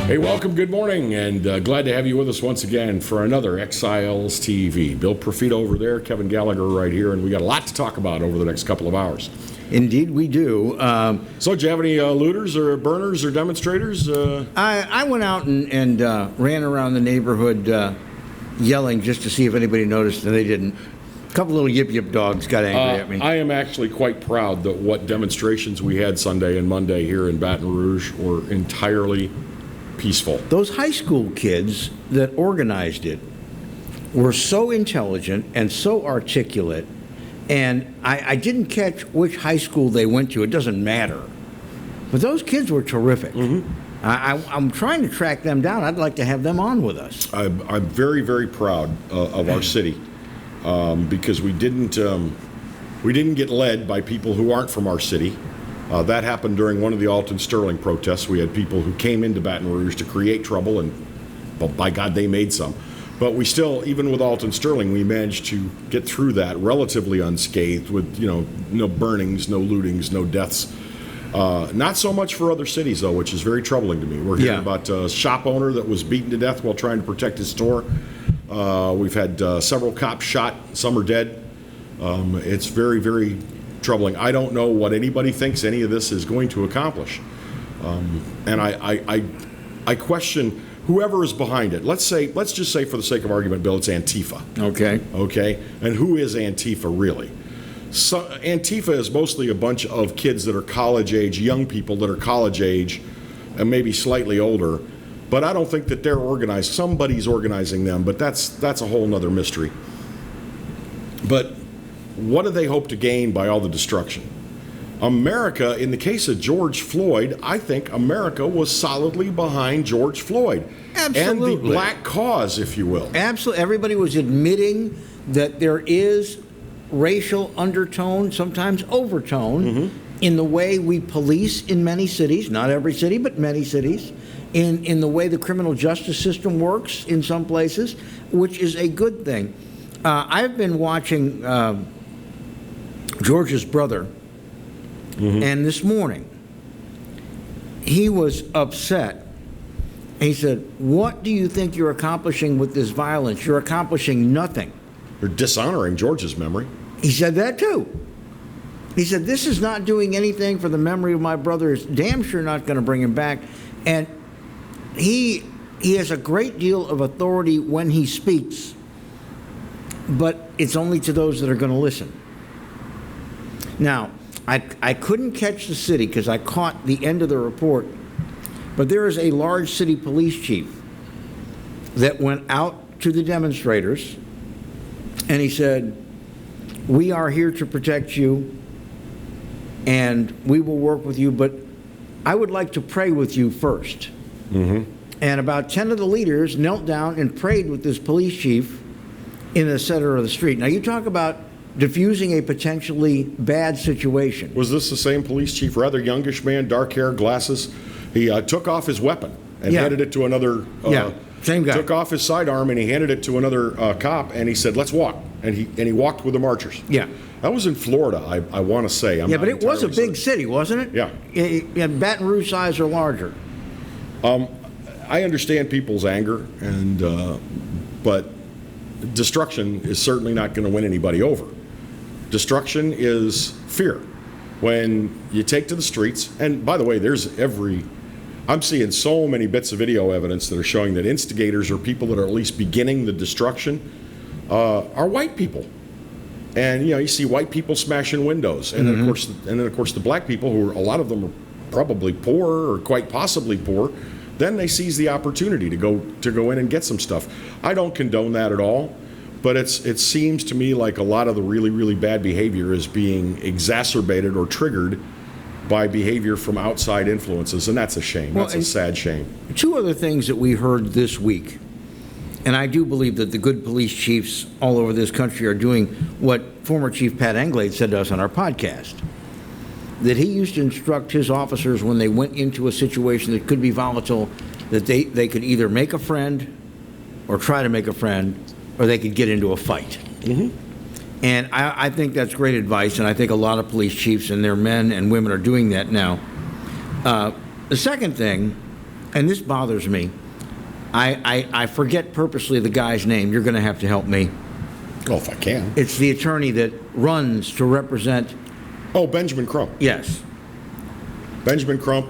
Hey, welcome, good morning, and glad to have you with us once again for another Exiles TV. Bill Profito over there, Kevin Gallagher right here, and we got a lot to talk about over the next couple of hours. Indeed, we do. So, do you have any looters or burners or demonstrators? I went out and ran around the neighborhood yelling just to see if anybody noticed, and they didn't. A couple little yip-yip dogs got angry at me. I am actually quite proud that what demonstrations we had Sunday and Monday here in Baton Rouge were entirely peaceful. Those high school kids that organized it were so intelligent and so articulate, and I didn't catch which high school they went to. It doesn't matter. But those kids were terrific. Mm-hmm. I'm trying to track them down. I'd like to have them on with us. I'm very, very proud of our city because we didn't get led by people who aren't from our city. That happened during one of the Alton Sterling protests. We had people who came into Baton Rouge to create trouble, and well, by God, they made some. But we still, even with Alton Sterling, we managed to get through that relatively unscathed with, no burnings, no lootings, no deaths. Not so much for other cities, though, which is very troubling to me. We're hearing about a shop owner that was beaten to death while trying to protect his store. We've had several cops shot. Some are dead. It's very, very troubling. I don't know what anybody thinks any of this is going to accomplish. And I question whoever is behind it. Let's just say for the sake of argument, Bill, it's Antifa. Okay? And who is Antifa really? So, Antifa is mostly a bunch of kids that are college age, young people that are college age and maybe slightly older. But I don't think that they're organized. Somebody's organizing them, but that's a whole nother mystery. But what do they hope to gain by all the destruction? America, in the case of George Floyd, I think America was solidly behind George Floyd. Absolutely. And the black cause, if you will. Absolutely. Everybody was admitting that there is racial undertone, sometimes overtone, in the way we police in many cities, not every city, but many cities, in the way the criminal justice system works in some places, which is a good thing. I've been watching George's brother, and this morning he was upset. He said, "What do you think you're accomplishing with this violence? You're accomplishing nothing." You're dishonoring George's memory. He said that too. He said, "This is not doing anything for the memory of my brother. It's damn sure not going to bring him back." And he has a great deal of authority when he speaks, but it's only to those that are going to listen. Now, I couldn't catch the city because I caught the end of the report, but there is a large city police chief that went out to the demonstrators, and he said, "We are here to protect you, and we will work with you, but I would like to pray with you first." And about 10 of the leaders knelt down and prayed with this police chief in the center of the street. Now, you talk about diffusing a potentially bad situation. Was this the same police chief, rather youngish man, dark hair, glasses? He took off his weapon and handed it to another. Same guy. Took off his sidearm and he handed it to another cop, and he said, "Let's walk." And he walked with the marchers. Yeah. That was in Florida, I want to say. But it was a big city, wasn't it? Yeah. Baton Rouge size or larger. I understand people's anger, but destruction is certainly not going to win anybody over. Destruction is fear. When you take to the streets, and by the way, I'm seeing so many bits of video evidence that are showing that instigators or people that are at least beginning the destruction are white people. And you see white people smashing windows, and then of course the black people, who a lot of them are probably poor or quite possibly poor, then they seize the opportunity to go in and get some stuff. I don't condone that at all, but it seems to me like a lot of the really, really bad behavior is being exacerbated or triggered by behavior from outside influences, and that's a shame. That's a sad shame. Two other things that we heard this week, and I do believe that the good police chiefs all over this country are doing what former Chief Pat Anglade said to us on our podcast, that he used to instruct his officers when they went into a situation that could be volatile, that they could either make a friend or try to make a friend, or they could get into a fight. And I think that's great advice, and I think a lot of police chiefs and their men and women are doing that now. The second thing and this bothers me. I forget purposely the guy's name. You're going to have to help me. Oh, if I can. It's the attorney that runs to represent. Oh, Benjamin Crump. Yes. Benjamin Crump,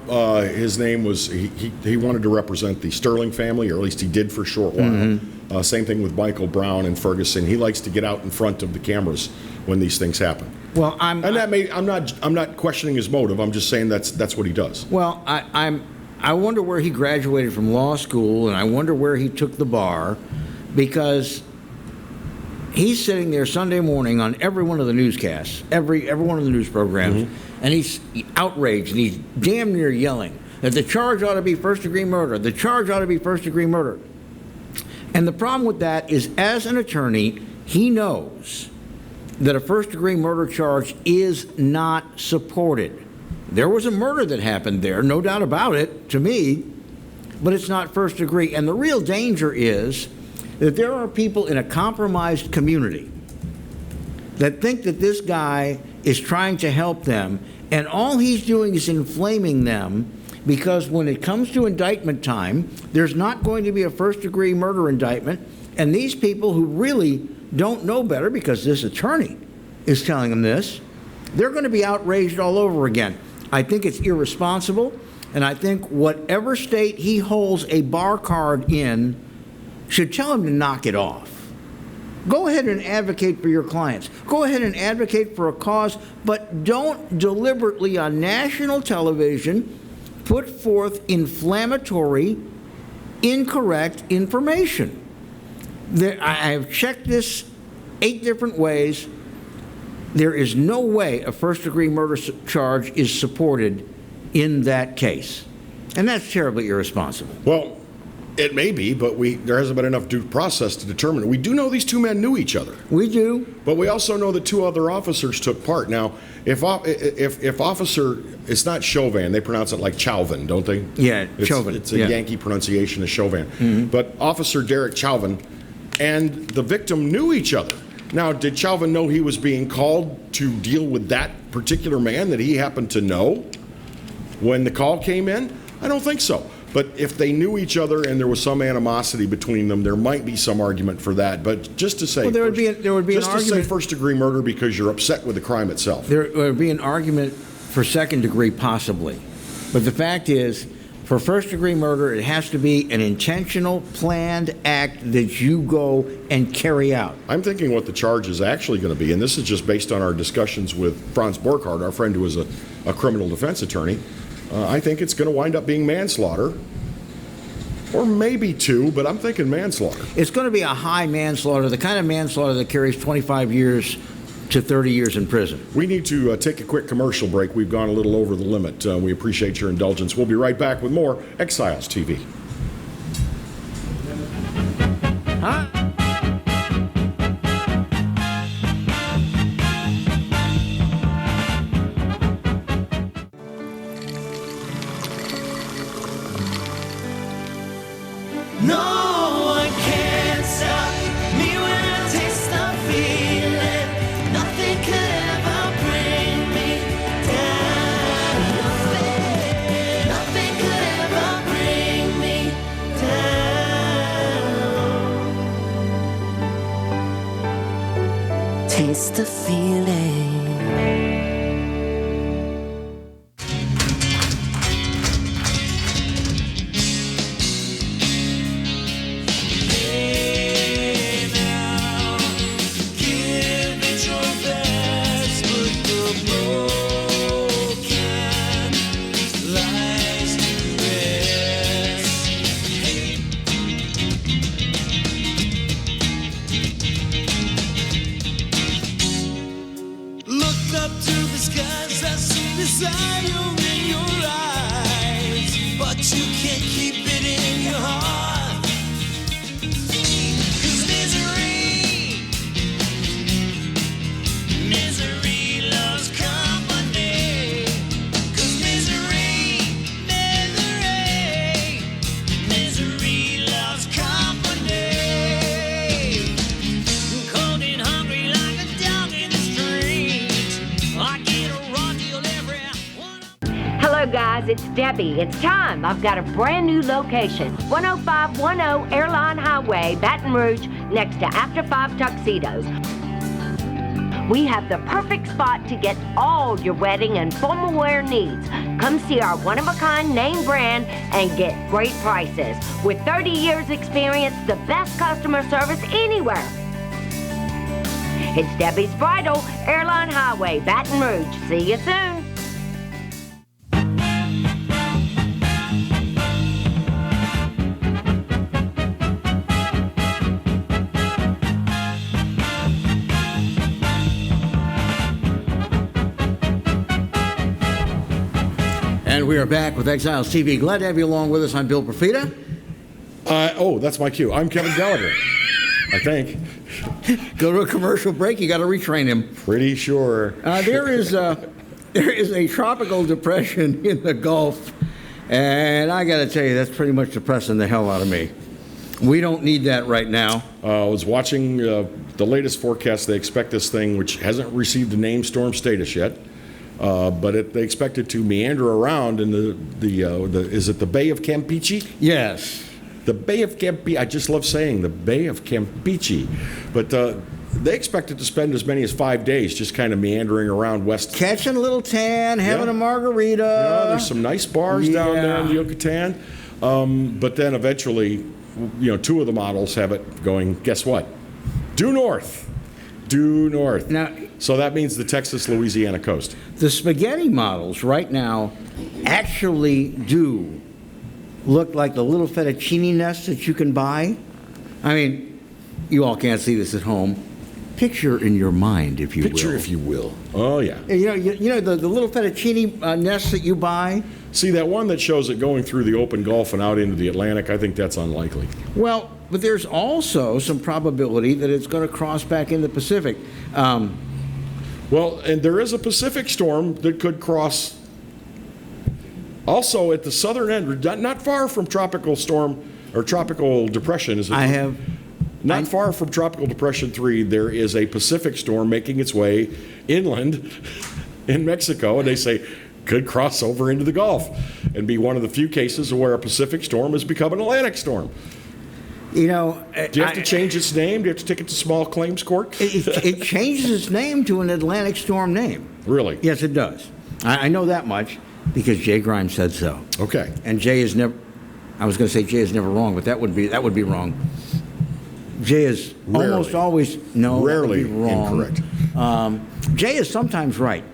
his name was, he wanted to represent the Sterling family, or at least he did for a short while. Same thing with Michael Brown and Ferguson. He likes to get out in front of the cameras when these things happen. Well, I'm not questioning his motive. I'm just saying that's what he does. Well, I wonder where he graduated from law school, and I wonder where he took the bar, because he's sitting there Sunday morning on every one of the newscasts, every one of the news programs, and he's outraged, and he's damn near yelling that the charge ought to be first-degree murder. The charge ought to be first-degree murder. And the problem with that is, as an attorney, he knows that a first-degree murder charge is not supported. There was a murder that happened there, no doubt about it, to me, but it's not first degree. And the real danger is that there are people in a compromised community that think that this guy is trying to help them, and all he's doing is inflaming them, because when it comes to indictment time, there's not going to be a first-degree murder indictment, and these people who really don't know better, because this attorney is telling them this, they're going to be outraged all over again. I think it's irresponsible, and I think whatever state he holds a bar card in should tell him to knock it off. Go ahead and advocate for your clients. Go ahead and advocate for a cause, but don't deliberately on national television put forth inflammatory, incorrect information. I have checked this 8 different ways. There is no way a first-degree murder charge is supported in that case. And that's terribly irresponsible. Well, it may be, but there hasn't been enough due process to determine it. We do know these two men knew each other. We do. But we also know that 2 other officers took part. Now, if officer, it's not Chauvin, they pronounce it like Chauvin, don't they? Yeah, Chauvin. It's a Yankee pronunciation of Chauvin. But Officer Derek Chauvin and the victim knew each other. Now, did Chauvin know he was being called to deal with that particular man that he happened to know when the call came in? I don't think so. But if they knew each other and there was some animosity between them, there might be some argument for that. But just to say, well, there would be an argument. To say first-degree murder because you're upset with the crime itself. There would be an argument for second-degree, possibly. But the fact is, for first-degree murder, it has to be an intentional, planned act that you go and carry out. I'm thinking what the charge is actually going to be, and this is just based on our discussions with Franz Borchardt, our friend who is a criminal defense attorney. I think it's going to wind up being manslaughter, or maybe 2, but I'm thinking manslaughter. It's going to be a high manslaughter, the kind of manslaughter that carries 25 years to 30 years in prison. We need to take a quick commercial break. We've gone a little over the limit. We appreciate your indulgence. We'll be right back with more Exiles TV. Huh? No one can stop me when I taste the feeling. Nothing could ever bring me down. Nothing could ever bring me down. Taste the feeling. guys, it's Debbie. It's time. I've got a brand new location. 10510 Airline Highway, Baton Rouge, next to After 5 Tuxedos. We have the perfect spot to get all your wedding and formal wear needs. Come see our one-of-a-kind name brand and get great prices. With 30 years experience, the best customer service anywhere. It's Debbie's Bridal, Airline Highway, Baton Rouge. See you soon. And we are back with Exiles TV. Glad to have you along with us. I'm Bill Profita. Oh, that's my cue. I'm Kevin Gallagher, I think. Go to a commercial break. You got to retrain him. Pretty sure. There is a tropical depression in the Gulf, and I got to tell you, that's pretty much depressing the hell out of me. We don't need that right now. I was watching the latest forecast. They expect this thing, which hasn't received a named storm status yet, but they expect it to meander around in is it the Bay of Campeche? Yes. The Bay of Campeche. I just love saying the Bay of Campeche. But they expect it to spend as many as 5 days just kind of meandering around west. Catching a little tan, having Yeah. a margarita. Yeah, there's some nice bars down there in the Yucatan. But then eventually, two of the models have it going, guess what? Due north. Due north. Now, so that means the Texas-Louisiana coast. the spaghetti models right now actually do look like the little fettuccine nests that you can buy. I mean, you all can't see this at home. Picture in your mind, if you will. Picture, if you will. Oh, yeah. You know the little fettuccine nests that you buy? See, that one that shows it going through the open Gulf and out into the Atlantic, I think that's unlikely. Well, but there's also some probability that it's going to cross back in the Pacific. Well, and there is a Pacific storm that could cross also at the southern end, not far from tropical storm or tropical depression. Not far from Tropical Depression 3, there is a Pacific storm making its way inland in Mexico, and they say could cross over into the Gulf and be one of the few cases where a Pacific storm has become an Atlantic storm. Do you have to change its name? Do you have to take it to small claims court? It changes its name to an Atlantic storm name. Really? Yes, it does. I know that much because Jay Grimes said so. Okay. And Jay is never. I was going to say Jay is never wrong, but that would be wrong. Jay is almost always rarely that would be wrong. Incorrect. Jay is sometimes right.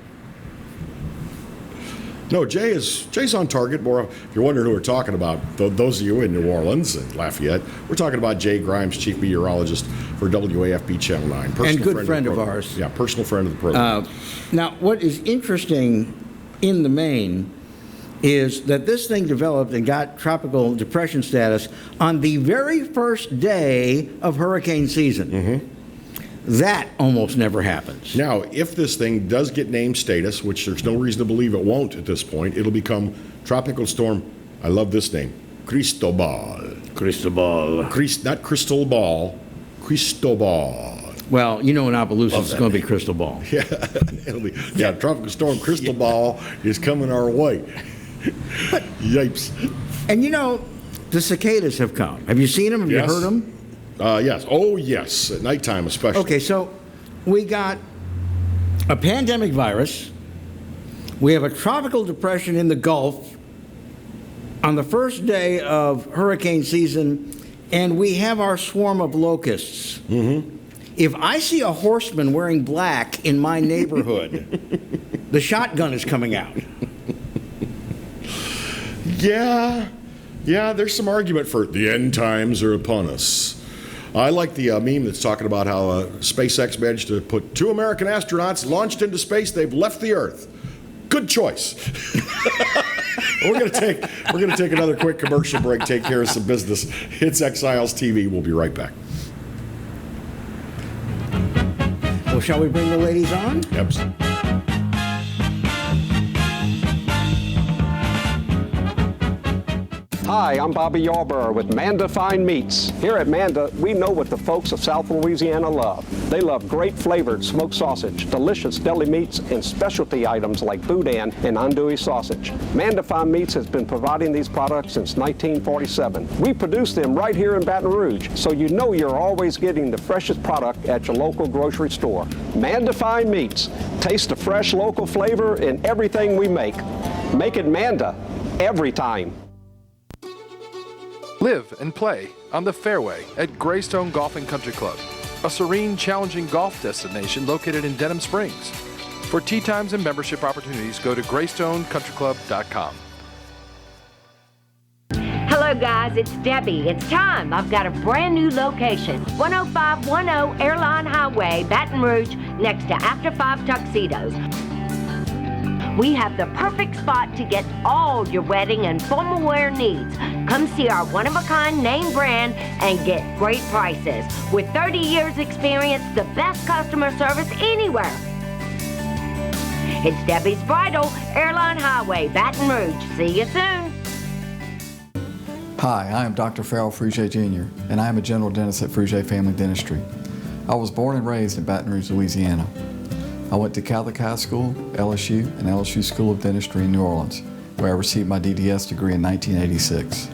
No, Jay's on target. More, if you're wondering who we're talking about, those of you in New Orleans and Lafayette, we're talking about Jay Grimes, chief meteorologist for WAFB Channel 9. And good friend of ours. Yeah, personal friend of the program. Now, what is interesting in the main is that this thing developed and got tropical depression status on the very first day of hurricane season. Mm-hmm. That almost never happens. Now, if this thing does get name status, which there's no reason to believe it won't at this point, it'll become Tropical Storm, I love this name, Cristobal. Cristobal. Not Crystal Ball, Cristobal. Well, in Opelousas, it's going to be Crystal Ball. Yeah, Tropical Storm Cristobal is coming our way. Yipes. And the cicadas have come. Have you seen them? Have Yes. you heard them? Yes. Oh, yes. At nighttime, especially. Okay, so we got a pandemic virus. We have a tropical depression in the Gulf on the first day of hurricane season, and we have our swarm of locusts. Mm-hmm. If I see a horseman wearing black in my neighborhood, the shotgun is coming out. Yeah, there's some argument for the end times are upon us. I like the meme that's talking about how SpaceX managed to put 2 American astronauts launched into space. They've left the Earth. Good choice. We're gonna take another quick commercial break. Take care of some business. It's Exiles TV. We'll be right back. Well, shall we bring the ladies on? Yep. Hi, I'm Bobby Yarborough with Manda Fine Meats. Here at Manda, we know what the folks of South Louisiana love. They love great flavored smoked sausage, delicious deli meats, and specialty items like boudin and andouille sausage. Manda Fine Meats has been providing these products since 1947. We produce them right here in Baton Rouge, so you know you're always getting the freshest product at your local grocery store. Manda Fine Meats. Taste the fresh local flavor in everything we make. Make it Manda every time. Live and play on the fairway at Greystone Golf and Country Club, a serene, challenging golf destination located in Denham Springs. For tee times and membership opportunities, go to greystonecountryclub.com. Hello guys, it's Debbie. It's time. I've got a brand new location. 10510 Airline Highway, Baton Rouge, next to After 5 Tuxedos. We have the perfect spot to get all your wedding and formal wear needs. Come see our one-of-a-kind name brand and get great prices. With 30 years experience, the best customer service anywhere. It's Debbie's Bridal, Airline Highway, Baton Rouge. See you soon. Hi, I am Dr. Farrell Frugier Jr., and I am a general dentist at Frugier Family Dentistry. I was born and raised in Baton Rouge, Louisiana. I went to Catholic High School, LSU, and LSU School of Dentistry in New Orleans, where I received my DDS degree in 1986.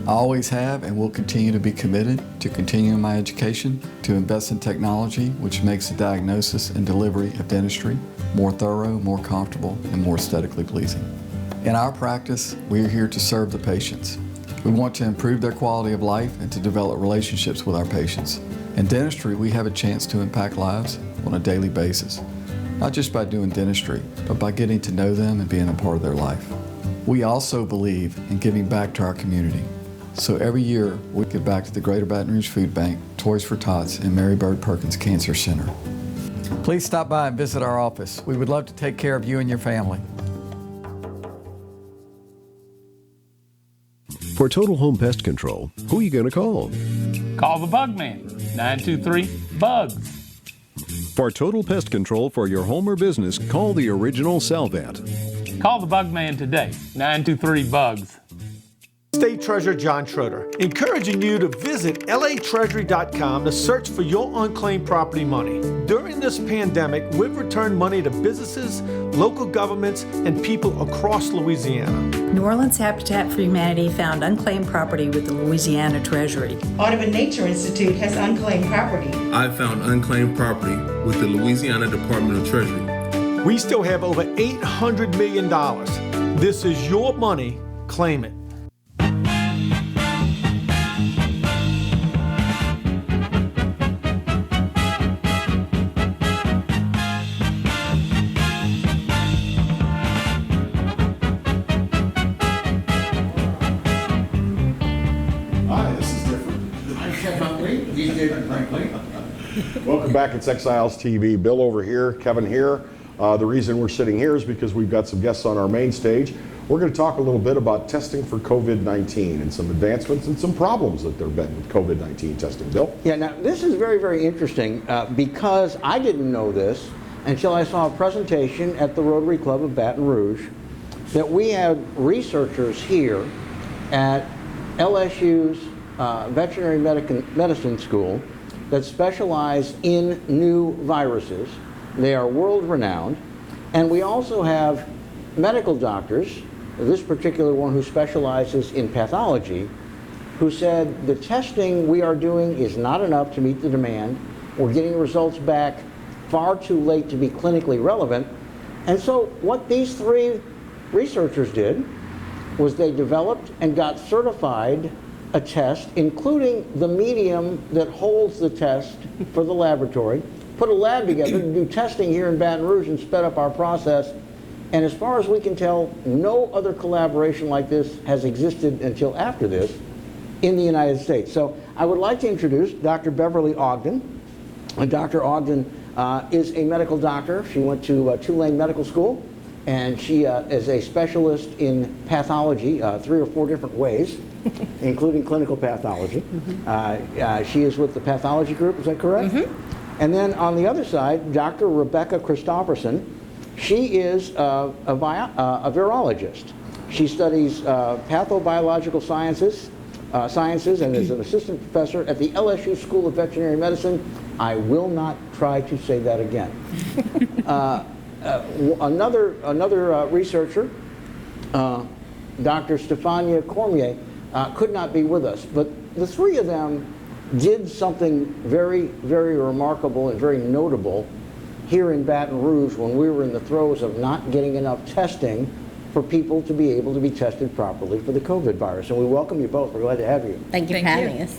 I always have and will continue to be committed to continuing my education, to invest in technology which makes the diagnosis and delivery of dentistry more thorough, more comfortable, and more aesthetically pleasing. In our practice, we are here to serve the patients. We want to improve their quality of life and to develop relationships with our patients. In dentistry, we have a chance to impact lives on a daily basis, not just by doing dentistry, but by getting to know them and being a part of their life. We also believe in giving back to our community. So every year, we give back to the Greater Baton Rouge Food Bank, Toys for Tots, and Mary Bird Perkins Cancer Center. Please stop by and visit our office. We would love to take care of you and your family. For total home pest control, who are you going to call? Call the Bug Man, 923-BUGS. For total pest control for your home or business, call the original Salvat. Call the Bug Man today, 923-BUGS. State Treasurer John Schroeder, encouraging you to visit latreasury.com to search for your unclaimed property money. During this pandemic, we've returned money to businesses, local governments, and people across Louisiana. New Orleans Habitat for Humanity found unclaimed property with the Louisiana Treasury. Audubon Nature Institute has unclaimed property. I found unclaimed property with the Louisiana Department of Treasury. We still have over $800 million. This is your money. Claim it. Welcome back. It's Exiles TV. Bill over here, Kevin here. The reason we're sitting here is because we've got some guests on our main stage. We're going to talk a little bit about testing for COVID-19 and some advancements and some problems that there have been with COVID-19 testing. Bill? Yeah, now this is very, very interesting because I didn't know this until I saw a presentation at the Rotary Club of Baton Rouge that we had researchers here at LSU's Veterinary Medicine School that specialize in new viruses. They are world-renowned. And we also have medical doctors, this particular one who specializes in pathology, who said the testing we are doing is not enough to meet the demand. We're getting results back far too late to be clinically relevant. And so what these three researchers did was they developed and got certified a test, including the medium that holds the test for the laboratory, put a lab together to do testing here in Baton Rouge and sped up our process. And as far as we can tell, no other collaboration like this has existed until after this in the United States. So I would like to introduce Dr. Beverly Ogden. Dr. Ogden is a medical doctor. She went to Tulane Medical School, and she is a specialist in pathology 3 or 4 different ways, including clinical pathology. She is with the pathology group, is that correct? Mm-hmm. And then on the other side, Dr. Rebecca Christofferson. She is a virologist. She studies pathobiological sciences and is an assistant professor at the LSU School of Veterinary Medicine. I will not try to say that again. Another researcher, Dr. Stefania Cormier, could not be with us, but the three of them did something very, very remarkable and very notable here in Baton Rouge when we were in the throes of not getting enough testing for people to be able to be tested properly for the COVID virus. And we welcome you both. We're glad to have you. Thank you for having us.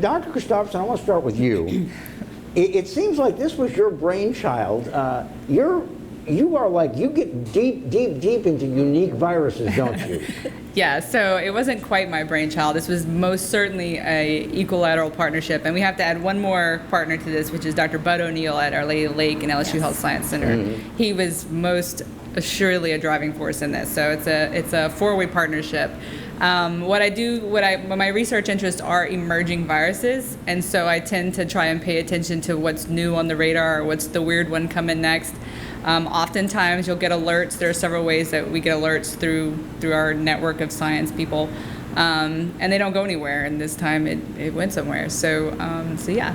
Dr. Christofferson, I want to start with you. It seems like this was your brainchild. You are like, you get deep, deep, deep into unique viruses, don't you? Yeah, so it wasn't quite my brainchild. This was most certainly a equilateral partnership, and we have to add one more partner to this, which is Dr. Bud O'Neill at Our Lady of the Lake and LSU Health Science Center. He was most assuredly a driving force in this. So it's a four-way partnership. My research interests are emerging viruses, and so I tend to try and pay attention to what's new on the radar or what's the weird one coming next. Oftentimes you'll get alerts. There are several ways that we get alerts through our network of science people, and they don't go anywhere. And this time it went somewhere. So yeah.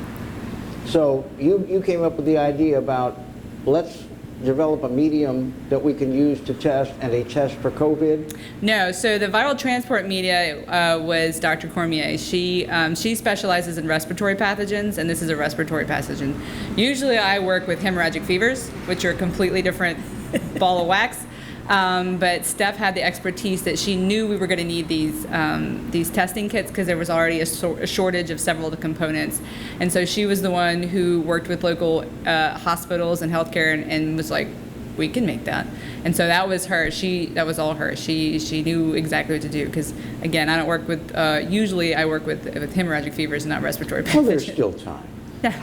So you came up with the idea about let's develop a medium that we can use to test and a test for COVID? No, so the viral transport media was Dr. Cormier. She specializes in respiratory pathogens, and this is a respiratory pathogen. Usually I work with hemorrhagic fevers, which are a completely different ball of wax. But Steph had the expertise that she knew we were going to need these testing kits because there was already a shortage of several of the components. And so she was the one who worked with local hospitals and healthcare and was like, we can make that. And so that was her. That was all her. She knew exactly what to do because, again, I don't work with, usually I work with hemorrhagic fevers, not respiratory pathogens. Well, there's still time. Yeah.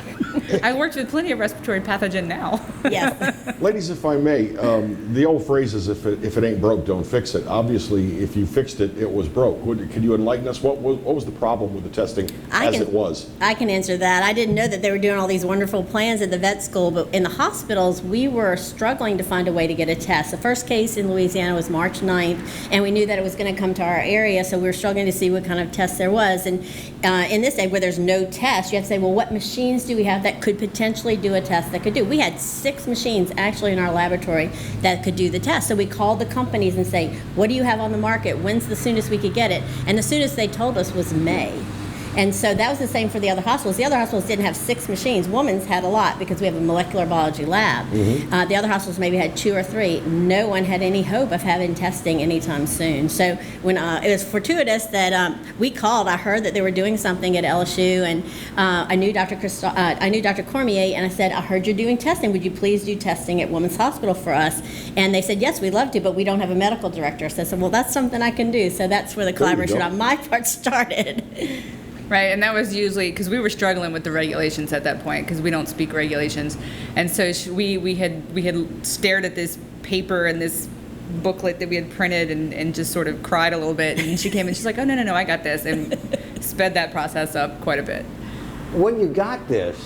I worked with plenty of respiratory pathogen now. Yes. Ladies, if I may, the old phrase is if it ain't broke, don't fix it. Obviously, if you fixed it, it was broke. Could you enlighten us? What was the problem with the testing it was? I can answer that. I didn't know that they were doing all these wonderful plans at the vet school, but in the hospitals, we were struggling to find a way to get a test. The first case in Louisiana was March 9th, and we knew that it was going to come to our area, so we were struggling to see what kind of test there was. And in this day where there's no test, you have to say, well, what machines do we have that could potentially do a test that could do? We had 6 machines actually in our laboratory that could do the test. So we called the companies and say, what do you have on the market? When's the soonest we could get it? And the soonest they told us was May. And so that was the same for the other hospitals. The other hospitals didn't have 6 machines. Women's had a lot because we have a molecular biology lab. Mm-hmm. The other hospitals maybe had 2 or 3. No one had any hope of having testing anytime soon. So when it was fortuitous that we called, I heard that they were doing something at LSU, and I knew Dr. Cormier, and I said, I heard you're doing testing. Would you please do testing at Women's Hospital for us? And they said, yes, we'd love to, but we don't have a medical director. So I said, well, that's something I can do. So that's where the collaboration on my part started. Right, and that was usually because we were struggling with the regulations at that point because we don't speak regulations, and so we had stared at this paper and this booklet that we had printed and just sort of cried a little bit, and she came and she's like, oh no, I got this, and sped that process up quite a bit. When you got this,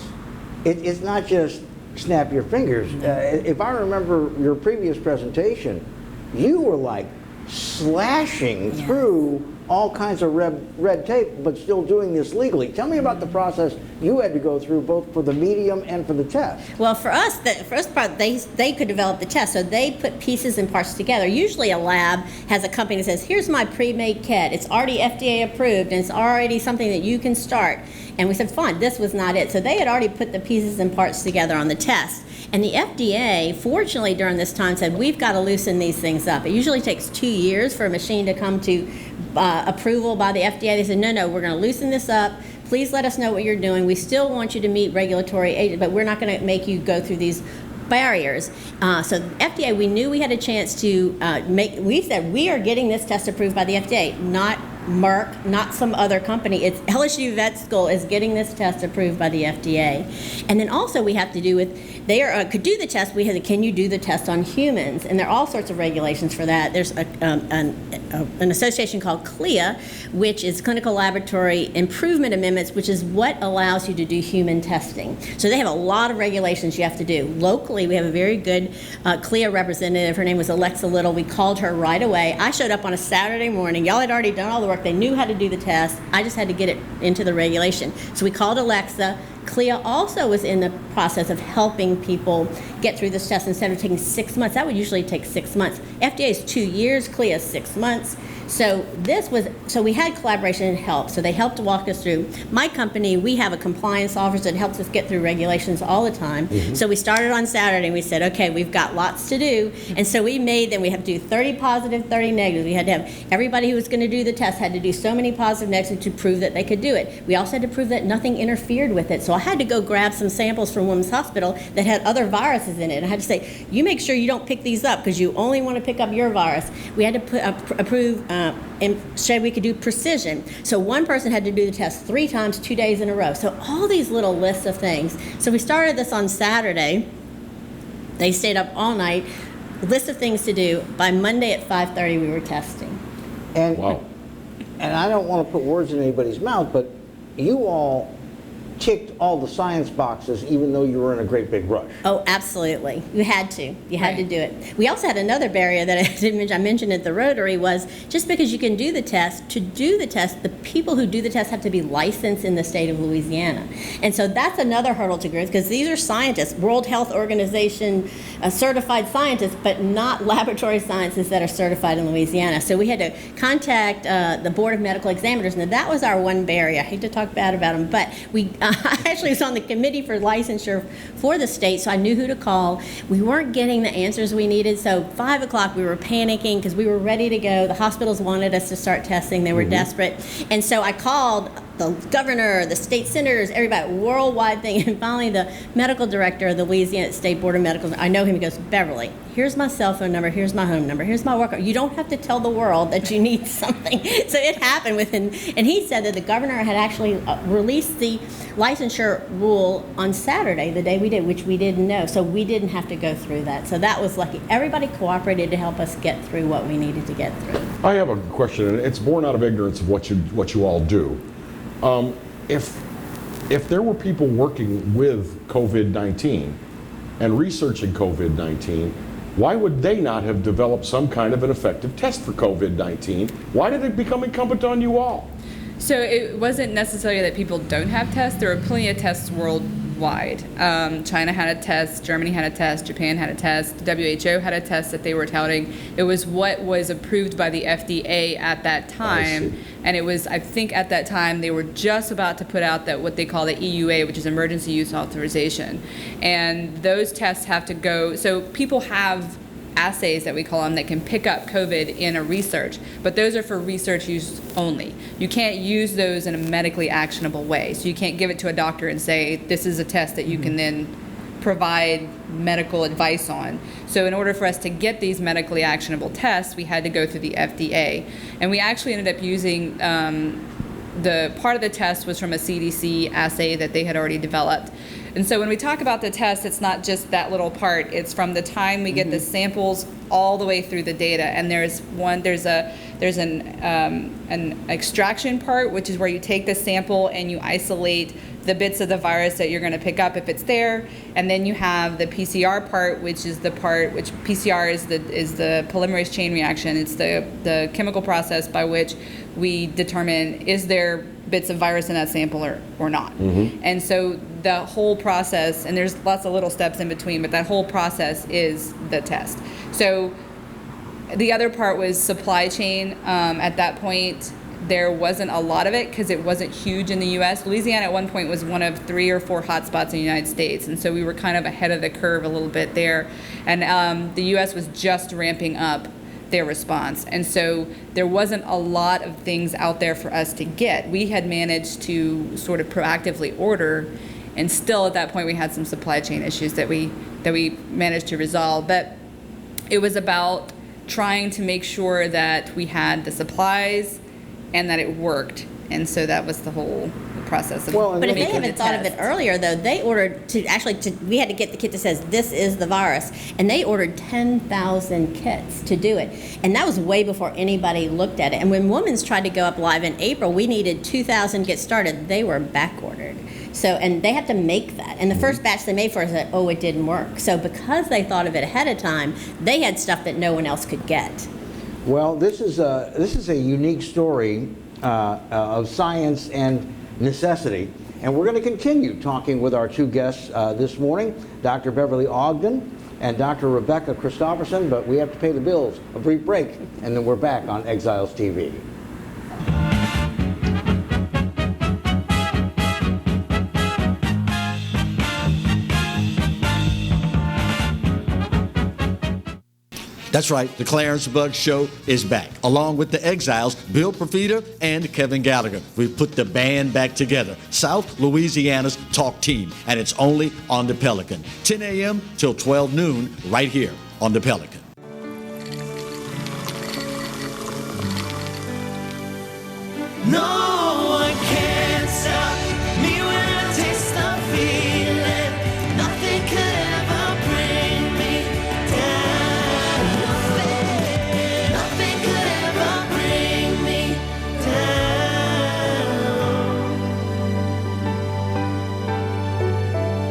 it's not just snap your fingers. If I remember your previous presentation, you were like slashing through all kinds of red tape, but still doing this legally. Tell me about the process you had to go through, both for the medium and for the test. Well, for us, the first part, they could develop the test, so they put pieces and parts together. Usually a lab has a company that says, here's my pre-made kit. It's already FDA approved, and it's already something that you can start. And we said, fine, this was not it. So they had already put the pieces and parts together on the test. And the FDA, fortunately during this time, said, we've got to loosen these things up. It usually takes 2 years for a machine to come to approval by the FDA. They said, no, we're going to loosen this up. Please let us know what you're doing. We still want you to meet regulatory agents, but we're not going to make you go through these barriers. So FDA, we knew we had a chance to we said, we are getting this test approved by the FDA, not Merck, not some other company. It's LSU Vet School is getting this test approved by the FDA. And then also we have to do with, they could do the test, we had, can you do the test on humans? And there are all sorts of regulations for that. There's an association called CLIA, which is Clinical Laboratory Improvement Amendments, which is what allows you to do human testing. So they have a lot of regulations you have to do. Locally, we have a very good CLIA representative. Her name was Alexa Little. We called her right away. I showed up on a Saturday morning. Y'all had already done all the work. They knew how to do the test. I just had to get it into the regulation. So we called Alexa. CLIA also was in the process of helping people get through this test instead of taking 6 months. That would usually take 6 months. FDA is 2 years, CLIA is 6 months. So we had collaboration and help. So they helped walk us through. My company, we have a compliance officer that helps us get through regulations all the time. So we started on Saturday and we said, okay, we've got lots to do. And so we made them, we have to do 30 positive, 30 negative. We had to have, everybody who was going to do the test had to do so many positive negatives to prove that they could do it. We also had to prove that nothing interfered with it. So I had to go grab some samples from Women's Hospital that had other viruses in it. I had to say, you make sure you don't pick these up because you only want to pick up your virus. We had to approve and said we could do precision. So one person had to do the test 3 times, 2 days in a row. So all these little lists of things. So we started this on Saturday. They stayed up all night. List of things to do. By Monday at 5:30, we were testing. And, wow. And I don't want to put words in anybody's mouth, but you all ticked all the science boxes even though you were in a great big rush. Oh, absolutely. You had to. You had to do it. We also had another barrier that I mentioned at the Rotary was just because you can do the test, to do the test, the people who do the test have to be licensed in the state of Louisiana. And so that's another hurdle to growth because these are scientists, World Health Organization certified scientists, but not laboratory scientists that are certified in Louisiana. So we had to contact the Board of Medical Examiners. Now that was our one barrier. I hate to talk bad about them, but I actually was on the committee for licensure for the state, so I knew who to call. We weren't getting the answers we needed, so 5 o'clock we were panicking because we were ready to go. The hospitals wanted us to start testing. They were desperate. And so I called the governor, the state senators, everybody, worldwide thing, and finally the medical director of the Louisiana State Board of Medical, I know him, he goes, Beverly, here's my cell phone number, here's my home number, here's my work. You don't have to tell the world that you need something. So it happened within, and he said that the governor had actually released the licensure rule on Saturday, the day we did, which we didn't know. So we didn't have to go through that. So that was lucky. Everybody cooperated to help us get through what we needed to get through. I have a question, and it's born out of ignorance of what you all do. If there were people working with COVID-19 and researching COVID-19, why would they not have developed some kind of an effective test for COVID-19? Why did it become incumbent on you all? So it wasn't necessarily that people don't have tests. There were plenty of tests worldwide. China had a test, Germany had a test, Japan had a test, the WHO had a test that they were touting. It was what was approved by the FDA at that time. And it was, I think at that time, they were just about to put out that what they call the EUA, which is Emergency Use Authorization. And those tests have to go, so people have assays that we call them that can pick up COVID in a research, but those are for research use only. You can't use those in a medically actionable way. So you can't give it to a doctor and say, this is a test that you can then provide medical advice on. So in order for us to get these medically actionable tests, we had to go through the FDA. And we actually ended up using, the part of the test was from a CDC assay that they had already developed. And so when we talk about the test, it's not just that little part. It's from the time we get the samples all the way through the data. And there's an extraction part, which is where you take the sample and you isolate the bits of the virus that you're going to pick up if it's there. And then you have the PCR part, which is the part which PCR is the polymerase chain reaction. It's the chemical process by which we determine is there bits of virus in that sample or not. And so the whole process, and there's lots of little steps in between, but that whole process is the test. So the other part was supply chain. At that point, there wasn't a lot of it because it wasn't huge in the U.S. Louisiana at one point was one of 3 or 4 hotspots in the United States, and so we were kind of ahead of the curve a little bit there. And the U.S. was just ramping up their response, and so there wasn't a lot of things out there for us to get. We had managed to sort of proactively order, and still at that point we had some supply chain issues that we managed to resolve. But it was about trying to make sure that we had the supplies and that it worked. And so that was the whole process of But if they making haven't the thought of test. it earlier, though, they ordered we had to get the kit that says this is the virus, and they ordered 10,000 kits to do it. And that was way before anybody looked at it. And when Women's tried to go up live in April, we needed 2,000 to get started. They were back ordered. So, and they have to make that. And the first batch they made for us said, oh, it didn't work. So because they thought of it ahead of time, they had stuff that no one else could get. Well, this is a unique story of science and necessity. And we're going to continue talking with our two guests this morning, Dr. Beverly Ogden and Dr. Rebecca Christofferson, but we have to pay the bills. A brief break, and then we're back on Exiles TV. That's right, the Clarence Buggs Show is back, along with the Exiles, Bill Profita and Kevin Gallagher. We've put the band back together, South Louisiana's talk team, and it's only on the Pelican. 10 a.m. till 12 noon, right here on the Pelican. No one can stop me when I taste the feeling. Nothing could ever bring me down. Nothing could ever bring me down.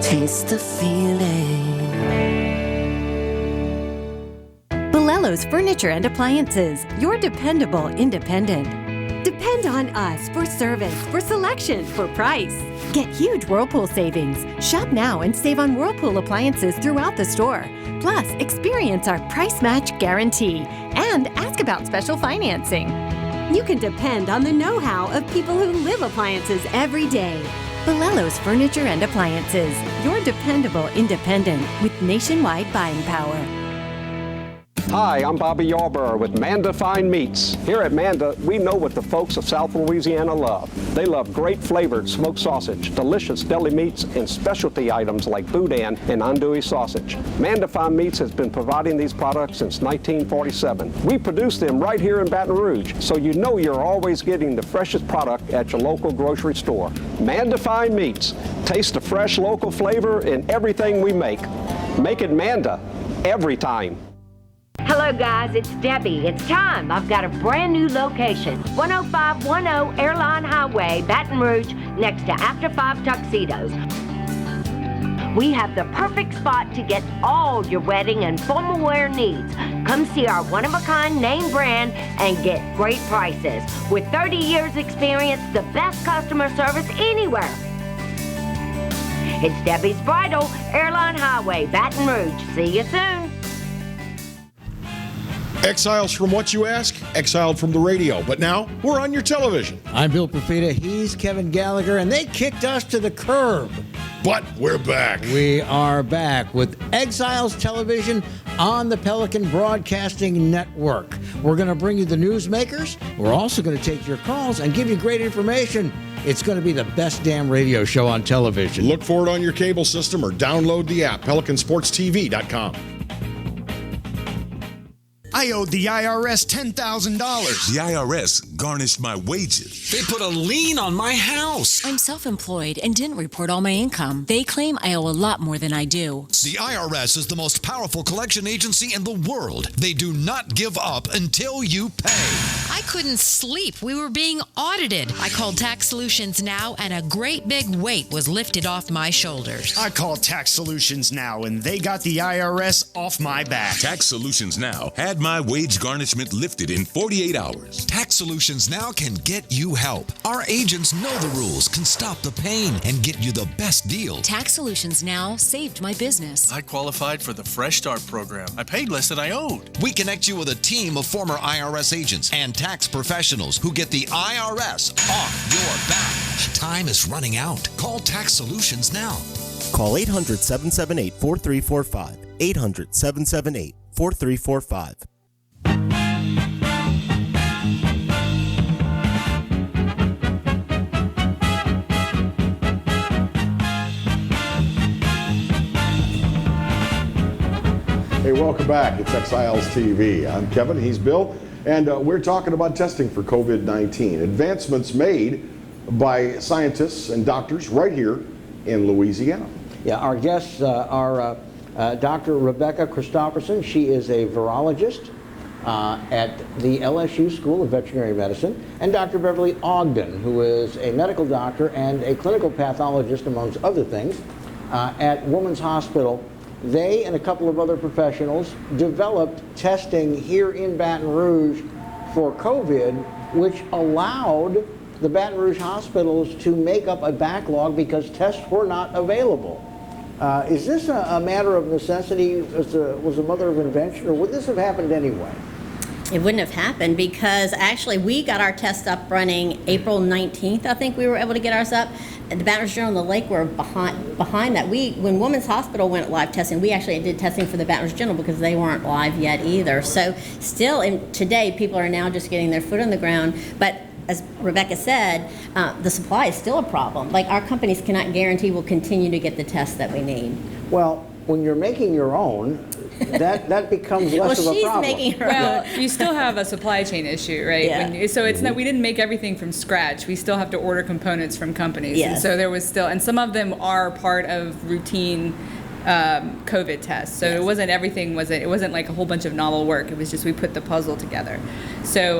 Taste the feeling. Bolello's Furniture and Appliances, your dependable independent. Depend on us for service, for selection, for price. Get huge Whirlpool savings. Shop now and save on Whirlpool appliances throughout the store. Plus, experience our price match guarantee and ask about special financing. You can depend on the know-how of people who live appliances every day. Bolello's Furniture and Appliances, your dependable independent with nationwide buying power. Hi, I'm Bobby Yarborough with Manda Fine Meats. Here at Manda, we know what the folks of South Louisiana love. They love great flavored smoked sausage, delicious deli meats, and specialty items like boudin and andouille sausage. Manda Fine Meats has been providing these products since 1947. We produce them right here in Baton Rouge, so you know you're always getting the freshest product at your local grocery store. Manda Fine Meats. Taste the fresh local flavor in everything we make. Make it Manda every time. Hello guys, it's Debbie. It's time. I've got a brand new location. 10510 Airline Highway, Baton Rouge, next to After 5 Tuxedos. We have the perfect spot to get all your wedding and formal wear needs. Come see our one-of-a-kind name brand and get great prices. With 30 years experience, the best customer service anywhere. It's Debbie's Bridal, Airline Highway, Baton Rouge. See you soon. Exiles from what you ask? Exiled from the radio. But now we're on your television. I'm Bill Profita. He's Kevin Gallagher, and they kicked us to the curb. But we're back. We are back with Exiles Television on the Pelican Broadcasting Network. We're going to bring you the newsmakers. We're also going to take your calls and give you great information. It's going to be the best damn radio show on television. Look for it on your cable system or download the app, PelicanSportsTV.com. I owed the IRS $10,000. The IRS garnished my wages. They put a lien on my house. I'm self-employed and didn't report all my income. They claim I owe a lot more than I do. The IRS is the most powerful collection agency in the world. They do not give up until you pay. I couldn't sleep. We were being audited. I called Tax Solutions Now, and a great big weight was lifted off my shoulders. I called Tax Solutions Now, and they got the IRS off my back. Tax Solutions Now had my wage garnishment lifted in 48 hours. Tax Solutions Now can get you help. Our agents know the rules, can stop the pain, and get you the best deal. Tax Solutions Now saved my business. I qualified for the Fresh Start program. I paid less than I owed. We connect you with a team of former IRS agents and tax professionals who get the IRS off your back. Time is running out. Call Tax Solutions now. Call 800-778-4345. 800-778-4345. Hey, welcome back. It's Exiles TV. I'm Kevin. He's Bill. And we're talking about testing for COVID-19. Advancements made by scientists and doctors right here in Louisiana. Yeah, our guests are Dr. Rebecca Christofferson. She is a virologist at the LSU School of Veterinary Medicine, and Dr. Beverly Ogden, who is a medical doctor and a clinical pathologist, amongst other things, at Women's Hospital. They and a couple of other professionals developed testing here in Baton Rouge for COVID, which allowed the Baton Rouge hospitals to make up a backlog because tests were not available. Is this a matter of necessity? Was a mother of invention, or would this have happened anyway? It wouldn't have happened because actually we got our test up running April 19th. I think we were able to get ours up. And the Baton Rouge Journal and the Lake were behind that. When Women's Hospital went live testing, we actually did testing for the Baton Rouge Journal because they weren't live yet either. So still, today, people are now just getting their foot on the ground. But as Rebecca said, the supply is still a problem. Like, our companies cannot guarantee we'll continue to get the tests that we need. Well, when you're making your own, that becomes less of a problem. Making her Well, you still have a supply chain issue, right? Yeah. So it's not, we didn't make everything from scratch. We still have to order components from companies. Yes. And so there was still, and some of them are part of routine COVID tests. So it wasn't it wasn't like a whole bunch of novel work. It was just we put the puzzle together. So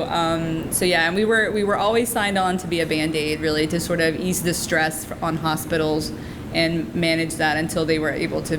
yeah, and we were always signed on to be a Band-Aid, really, to sort of ease the stress on hospitals and manage that until they were able to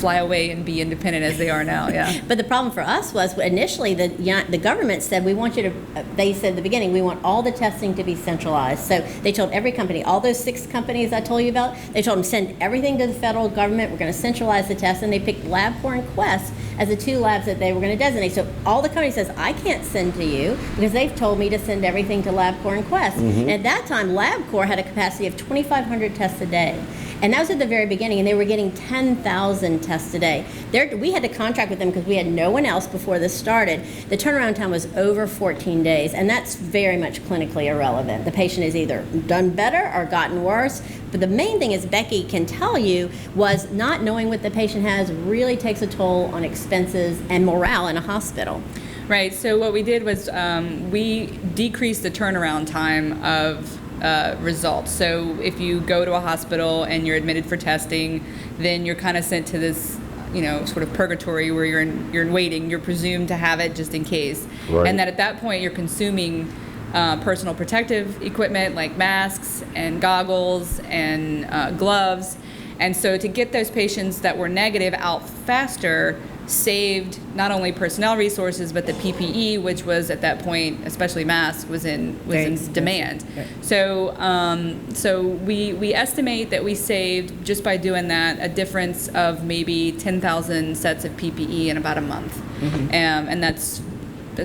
fly away and be independent as they are now. Yeah. But the problem for us was initially the government said they said at the beginning, we want all the testing to be centralized. So they told every company, all those 6 companies I told you about, they told them send everything to the federal government. We're going to centralize the tests, and they picked LabCorp and Quest as the 2 labs that they were going to designate. So all the companies says, I can't send to you because they've told me to send everything to LabCorp and Quest. And at that time, LabCorp had a capacity of 2,500 tests a day. And that was at the very beginning, and they were getting 10,000 tests a day. We had to contract with them because we had no one else before this started. The turnaround time was over 14 days, and that's very much clinically irrelevant. The patient has either done better or gotten worse. But the main thing, as Becky can tell you, was not knowing what the patient has really takes a toll on expenses and morale in a hospital. Right. So what we did was we decreased the turnaround time of results. So if you go to a hospital and you're admitted for testing, then you're kind of sent to this, sort of purgatory where you're in waiting. You're presumed to have it just in case. Right. And that at that point you're consuming personal protective equipment like masks and goggles and gloves. And so to get those patients that were negative out faster saved not only personnel resources but the PPE, which was at that point, especially masks, was in demand. Right. So we estimate that we saved, just by doing that, a difference of maybe 10,000 sets of PPE in about a month, and that's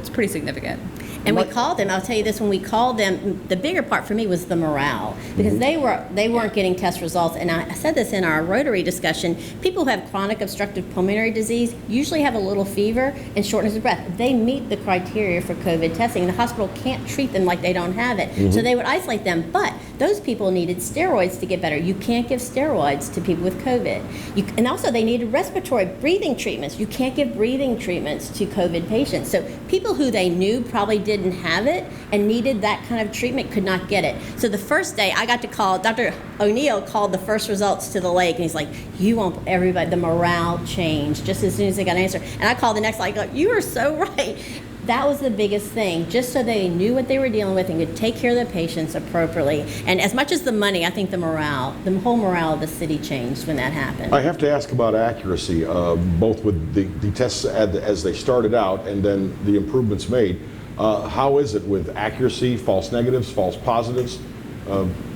pretty significant. And we called them. I'll tell you this: when we called them, the bigger part for me was the morale, because they weren't getting test results. And I said this in our Rotary discussion: people who have chronic obstructive pulmonary disease usually have a little fever and shortness of breath. They meet the criteria for COVID testing. The hospital can't treat them like they don't have it, so they would isolate them. But those people needed steroids to get better. You can't give steroids to people with COVID. And also they needed respiratory breathing treatments. You can't give breathing treatments to COVID patients. So people who they knew probably didn't have it and needed that kind of treatment could not get it. So the first day I got to call, Dr. O'Neill called the first results to the Lake, and he's like, you want everybody, the morale changed just as soon as they got an answer. And I called the next day, I go, you are so right. That was the biggest thing, just so they knew what they were dealing with and could take care of the patients appropriately. And as much as the money, I think the whole morale of the city changed when that happened. I have to ask about accuracy, both with the tests as they started out and then the improvements made. How is it with accuracy, false negatives, false positives?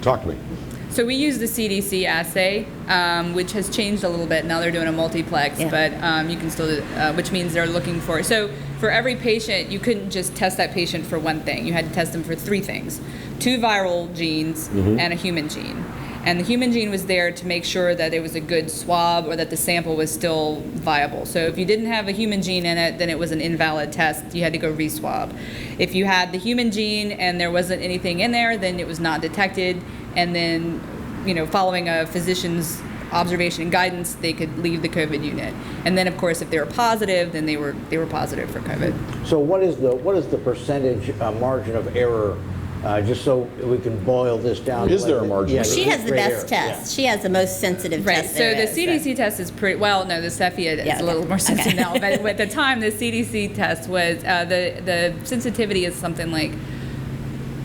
Talk to me. So we use the CDC assay, which has changed a little bit. Now they're doing a multiplex, but you can still, which means they're looking for. So for every patient, you couldn't just test that patient for one thing. You had to test them for 3 things: 2 viral genes and a human gene. And the human gene was there to make sure that it was a good swab or that the sample was still viable. So if you didn't have a human gene in it, then it was an invalid test. You had to go re-swab. If you had the human gene and there wasn't anything in there, then it was not detected. And then, following a physician's observation and guidance, they could leave the COVID unit. And then, of course, if they were positive, then they were positive for COVID. So what is the percentage margin of error? Just so we can boil this down. Is there a margin? Yeah, She has the great best error. test. She has the most sensitive Right. test. So there the is, CDC test is pretty well. No, the Cephia is a little more sensitive now. But at the time, the CDC test was the sensitivity is something like,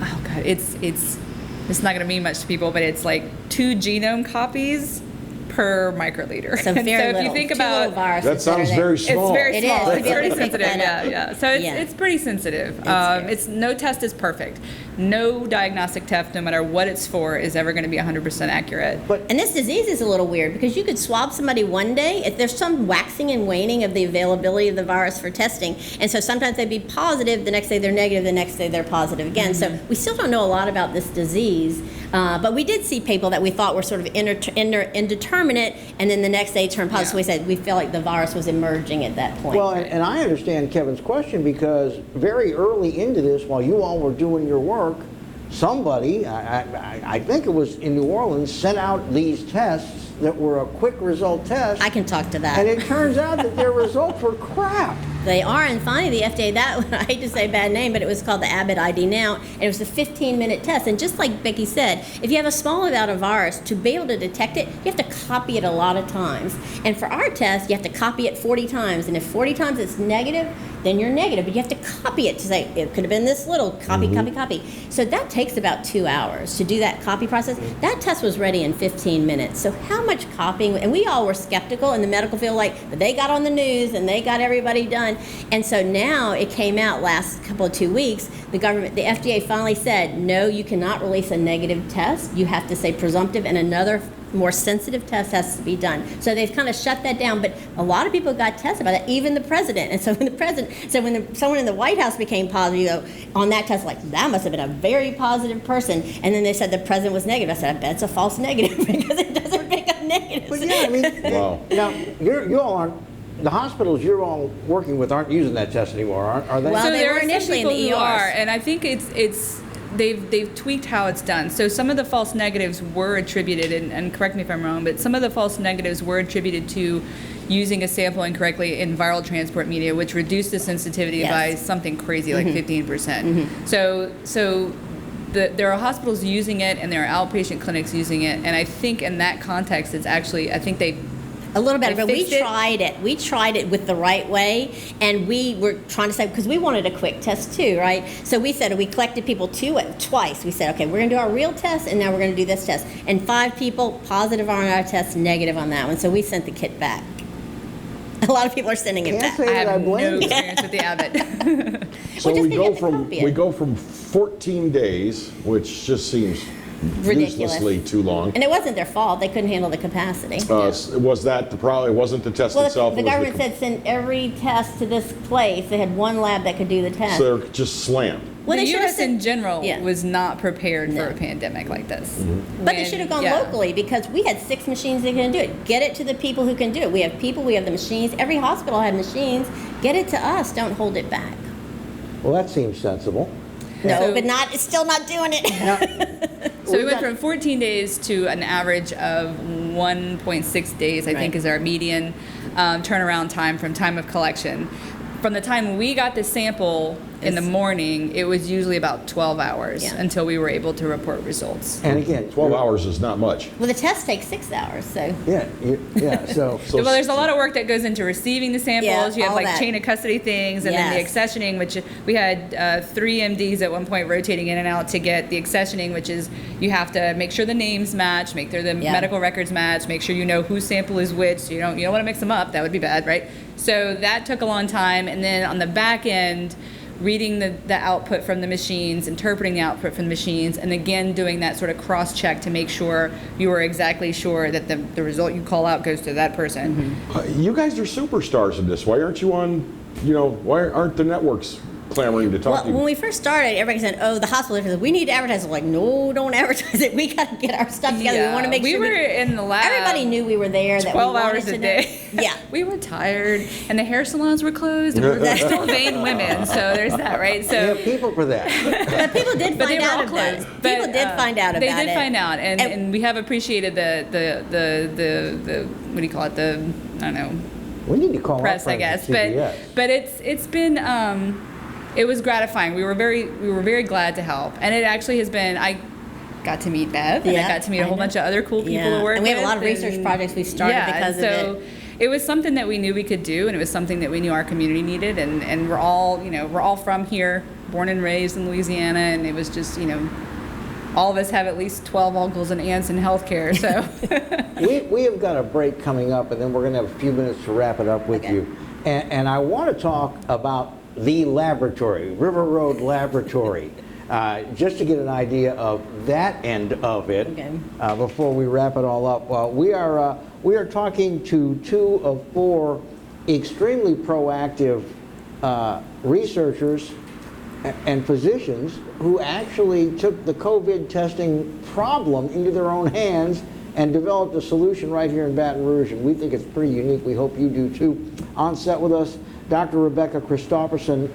oh god, it's not going to mean much to people, but it's like 2 genome copies per microliter. So and very so if you little. think 2 about little viruses That sounds very small. it's very It small. is. It's pretty Pick sensitive. that up. Yeah. So it's pretty sensitive. It's no test is perfect. No diagnostic test, no matter what it's for, is ever going to be 100% accurate. And this disease is a little weird because you could swab somebody one day. If there's some waxing and waning of the availability of the virus for testing, and so sometimes they'd be positive, the next day they're negative, the next day they're positive again. So we still don't know a lot about this disease, but we did see people that we thought were sort of indeterminate, and then the next day turned positive. So we said we feel like the virus was emerging at that point. Well, and I understand Kevin's question because very early into this, while you all were doing your work, somebody, I think it was in New Orleans, sent out these tests that were a quick result test. I can talk to that. And it turns out that their results were crap. They are, and finally the FDA, I hate to say a bad name, but it was called the Abbott ID Now, and it was a 15-minute test. And just like Becky said, if you have a small amount of virus, to be able to detect it, you have to copy it a lot of times. And for our test, you have to copy it 40 times. And if 40 times it's negative, then you're negative. But you have to copy it to say, it could have been this little, copy. So that takes about 2 hours to do that copy process. That test was ready in 15 minutes. So how much copying, and we all were skeptical in the medical field, but they got on the news and they got everybody done. And so now it came out last couple of 2 weeks, the FDA finally said, no, you cannot release a negative test. You have to say presumptive, and another more sensitive test has to be done. So they've kind of shut that down, but a lot of people got tested by that, even the president. And so when someone in the White House became positive on that test, that must have been a very positive person. And then they said the president was negative. I said, I bet it's a false negative because it doesn't pick up negatives. But yeah, I mean, Wow. Now, you all aren't, the hospitals you're all working with aren't using that test anymore, are they? Well, So they there were are initially in some the people who ERs. are, and I think they've tweaked how it's done. So some of the false negatives were attributed, and correct me if I'm wrong, but some of the false negatives were attributed to using a sample incorrectly in viral transport media, which reduced the sensitivity by something crazy like 15%. So there are hospitals using it, and there are outpatient clinics using it, and I think in that context, it's actually, I think they a little better, but we fixed it. tried it. We tried it with the right way, and we were trying to say, because we wanted a quick test too, right? So we said, we collected people twice. We said, okay, we're going to do our real test, and now we're going to do this test. And 5 people positive on our test, negative on that one. So we sent the kit back. A lot of people are sending it back. I have no experience with the Abbott. So Well, we just go to get the from copy in. we go from 14 days, which just seems Ridiculous. uselessly too long. And it wasn't their fault. They couldn't handle the capacity. Was that the problem? It wasn't the test Well, itself. the it was government said send every test to this place. They had one lab that could do the test. So they're just slammed. Well, the they should have U.S. said- in general was not prepared for a pandemic like this. But they should have gone locally, because we had 6 machines that can do it. Get it to the people who can do it. We have people, we have the machines. Every hospital had machines. Get it to us. Don't hold it back. Well, that seems sensible. No, but it's still not doing it. So we went from 14 days to an average of 1.6 days, I think is our median turnaround time from time of collection. From the time we got the sample in the morning, it was usually about 12 hours until we were able to report results. And again, 12 hours is not much. Well, the test takes 6 hours, so. So well, there's a lot of work that goes into receiving the samples. You have all like that. chain of custody things, and then the accessioning, which we had 3 MDs at one point rotating in and out to get the accessioning, which is you have to make sure the names match, make sure the medical records match, make sure you know whose sample is which. So you don't want to mix them up. That would be bad, right? So that took a long time, and then on the back end, reading the output from the machines, interpreting the output from the machines, and again doing that sort of cross-check to make sure you are exactly sure that the result you call out goes to that person. You guys are superstars in this. Why aren't you on? Why aren't the networks clamoring to talk to you. When we first started, everybody said, "Oh, the hospital said we need to advertise." We're like, no, don't advertise it. We got to get our stuff together. Yeah, We want to make we sure were in the lab. Everybody knew we were there. That 12 we wanted hours to a know. day. Yeah, we were tired, and the hair salons were closed, and we were still vain women. So there's that, right? So You have people for that. but people did But they find were out all about it. closed. People did find out about it. They did find out, and we have appreciated the what do you call it? I don't know. We need to call press, our I guess. friends at But it's been it was gratifying. We were very glad to help, and it actually has been. I got to meet Bev, and I got to meet a whole bunch of other cool people to work with. And we have a lot of research projects we started because of it. It was something that we knew we could do, and it was something that we knew our community needed. And we're all from here, born and raised in Louisiana, and it was just all of us have at least 12 uncles and aunts in healthcare. So we have got a break coming up, and then we're going to have a few minutes to wrap it up with you. And I want to talk about the laboratory, River Road Laboratory, just to get an idea of that end of it before we wrap it all up. We are talking to 2 of 4 extremely proactive researchers and physicians who actually took the COVID testing problem into their own hands and developed a solution right here in Baton Rouge, and we think it's pretty unique. We hope you do too. On set with us, Dr. Rebecca Christofferson,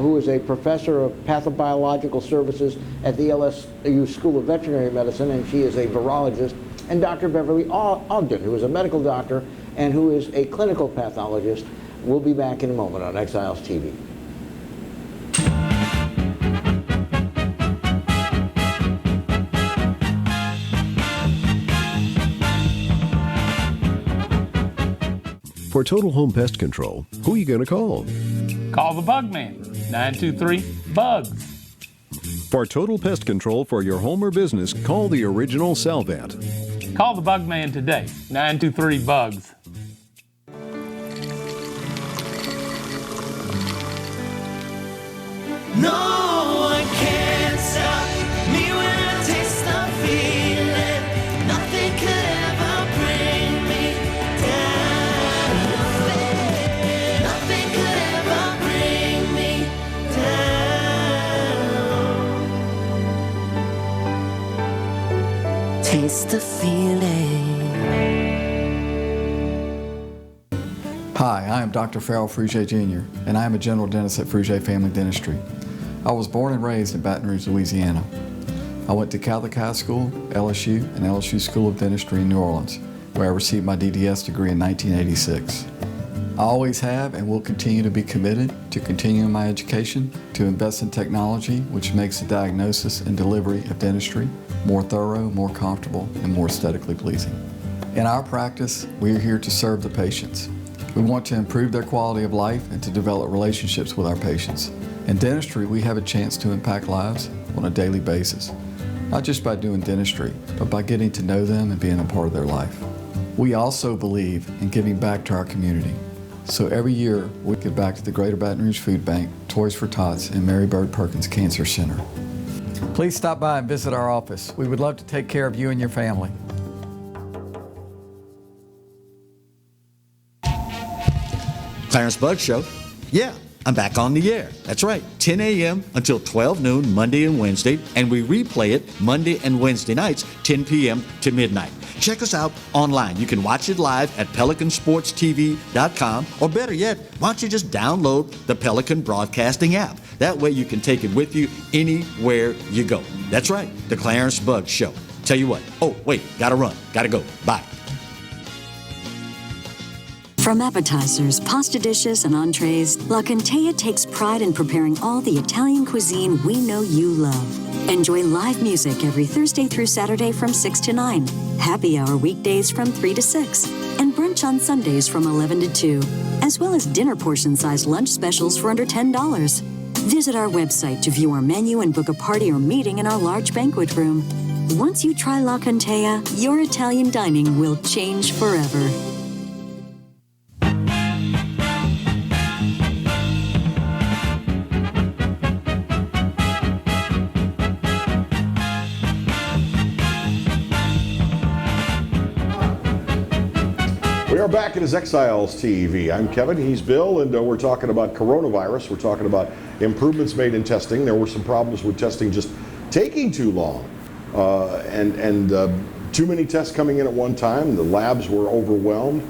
who is a professor of pathobiological services at the LSU School of Veterinary Medicine, and she is a virologist, and Dr. Beverly Ogden, who is a medical doctor and who is a clinical pathologist. We'll be back in a moment on Exiles TV. For Total Home Pest Control, who are you going to call? Call the Bug Man, 923-BUGS. For total pest control for your home or business, call the original Salvant. Call the Bug Man today, 923-BUGS. No one can stop me when I taste the feeling. Nothing could ever bring me down. Nothing could ever bring me down. Taste the feeling. Hi, I am Dr. Farrell Frugier Jr., and I am a general dentist at Frugier Family Dentistry. I was born and raised in Baton Rouge, Louisiana. I went to Catholic High School, LSU, and LSU School of Dentistry in New Orleans, where I received my DDS degree in 1986. I always have and will continue to be committed to continuing my education, to invest in technology which makes the diagnosis and delivery of dentistry more thorough, more comfortable, and more aesthetically pleasing. In our practice, we are here to serve the patients. We want to improve their quality of life and to develop relationships with our patients. In dentistry, we have a chance to impact lives on a daily basis, not just by doing dentistry, but by getting to know them and being a part of their life. We also believe in giving back to our community. So every year, we give back to the Greater Baton Rouge Food Bank, Toys for Tots, and Mary Bird Perkins Cancer Center. Please stop by and visit our office. We would love to take care of you and your family. Clarence Bug Show. Yeah, I'm back on the air. That's right, 10 a.m. until 12 noon, Monday and Wednesday, and we replay it Monday and Wednesday nights, 10 p.m. to midnight. Check us out online. You can watch it live at PelicanSportsTV.com, or better yet, why don't you just download the Pelican Broadcasting app? That way you can take it with you anywhere you go. That's right, the Clarence Bug Show. Tell you what, oh, wait, gotta run, gotta go, bye. From appetizers, pasta dishes, and entrees, La Contea takes pride in preparing all the Italian cuisine we know you love. Enjoy live music every Thursday through Saturday from 6 to 9, happy hour weekdays from 3 to 6, and brunch on Sundays from 11 to 2, as well as dinner portion-sized lunch specials for under $10. Visit our website to view our menu and book a party or meeting in our large banquet room. Once you try La Contea, your Italian dining will change forever. We are back at his Exiles TV. I'm Kevin, he's Bill, and we're talking about coronavirus. We're talking about improvements made in testing. There were some problems with testing just taking too long, and too many tests coming in at one time. The labs were overwhelmed.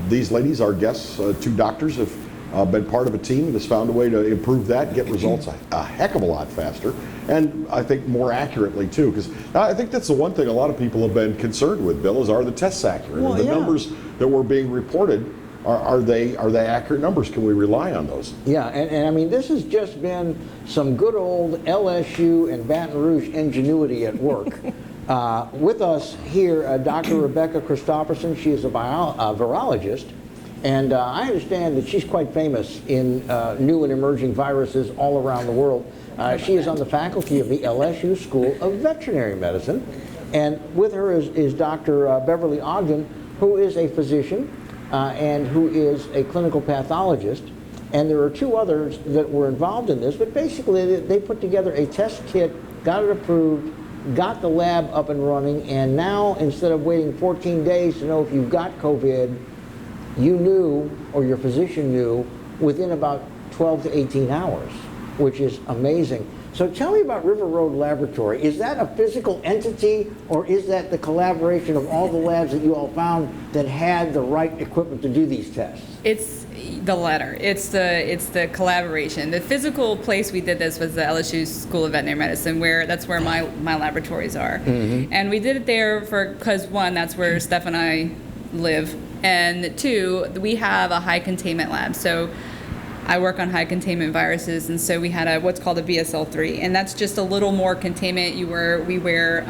These ladies, our guests, two doctors, have been part of a team that has found a way to improve that, get results a heck of a lot faster, and I think more accurately too, because I think that's the one thing a lot of people have been concerned with, Bill, is are the tests accurate? Well, the yeah. numbers that were being reported, are they accurate numbers? Can we rely on those? Yeah, and I mean, this has just been some good old LSU and Baton Rouge ingenuity at work. With us here, Dr. Rebecca Christofferson. She is a virologist, and I understand that she's quite famous in new and emerging viruses all around the world. She is on the faculty of the LSU School of Veterinary Medicine, and with her is Dr. Beverly Ogden, who is a physician and who is a clinical pathologist. And there are two others that were involved in this, but basically they put together a test kit, got it approved, got the lab up and running, and now instead of waiting 14 days to know if you've got COVID, you knew, or your physician knew, within about 12 to 18 hours, which is amazing. So tell me about River Road Laboratory. Is that a physical entity, or is that the collaboration of all the labs that you all found that had the right equipment to do these tests? It's the latter. It's the collaboration. The physical place we did this was the LSU School of Veterinary Medicine, that's where my laboratories are. Mm-hmm. And we did it there because one, that's where Steph and I live, and two, we have a high containment lab. So I work on high containment viruses, and so we had what's called a BSL-3, and that's just a little more containment. We wear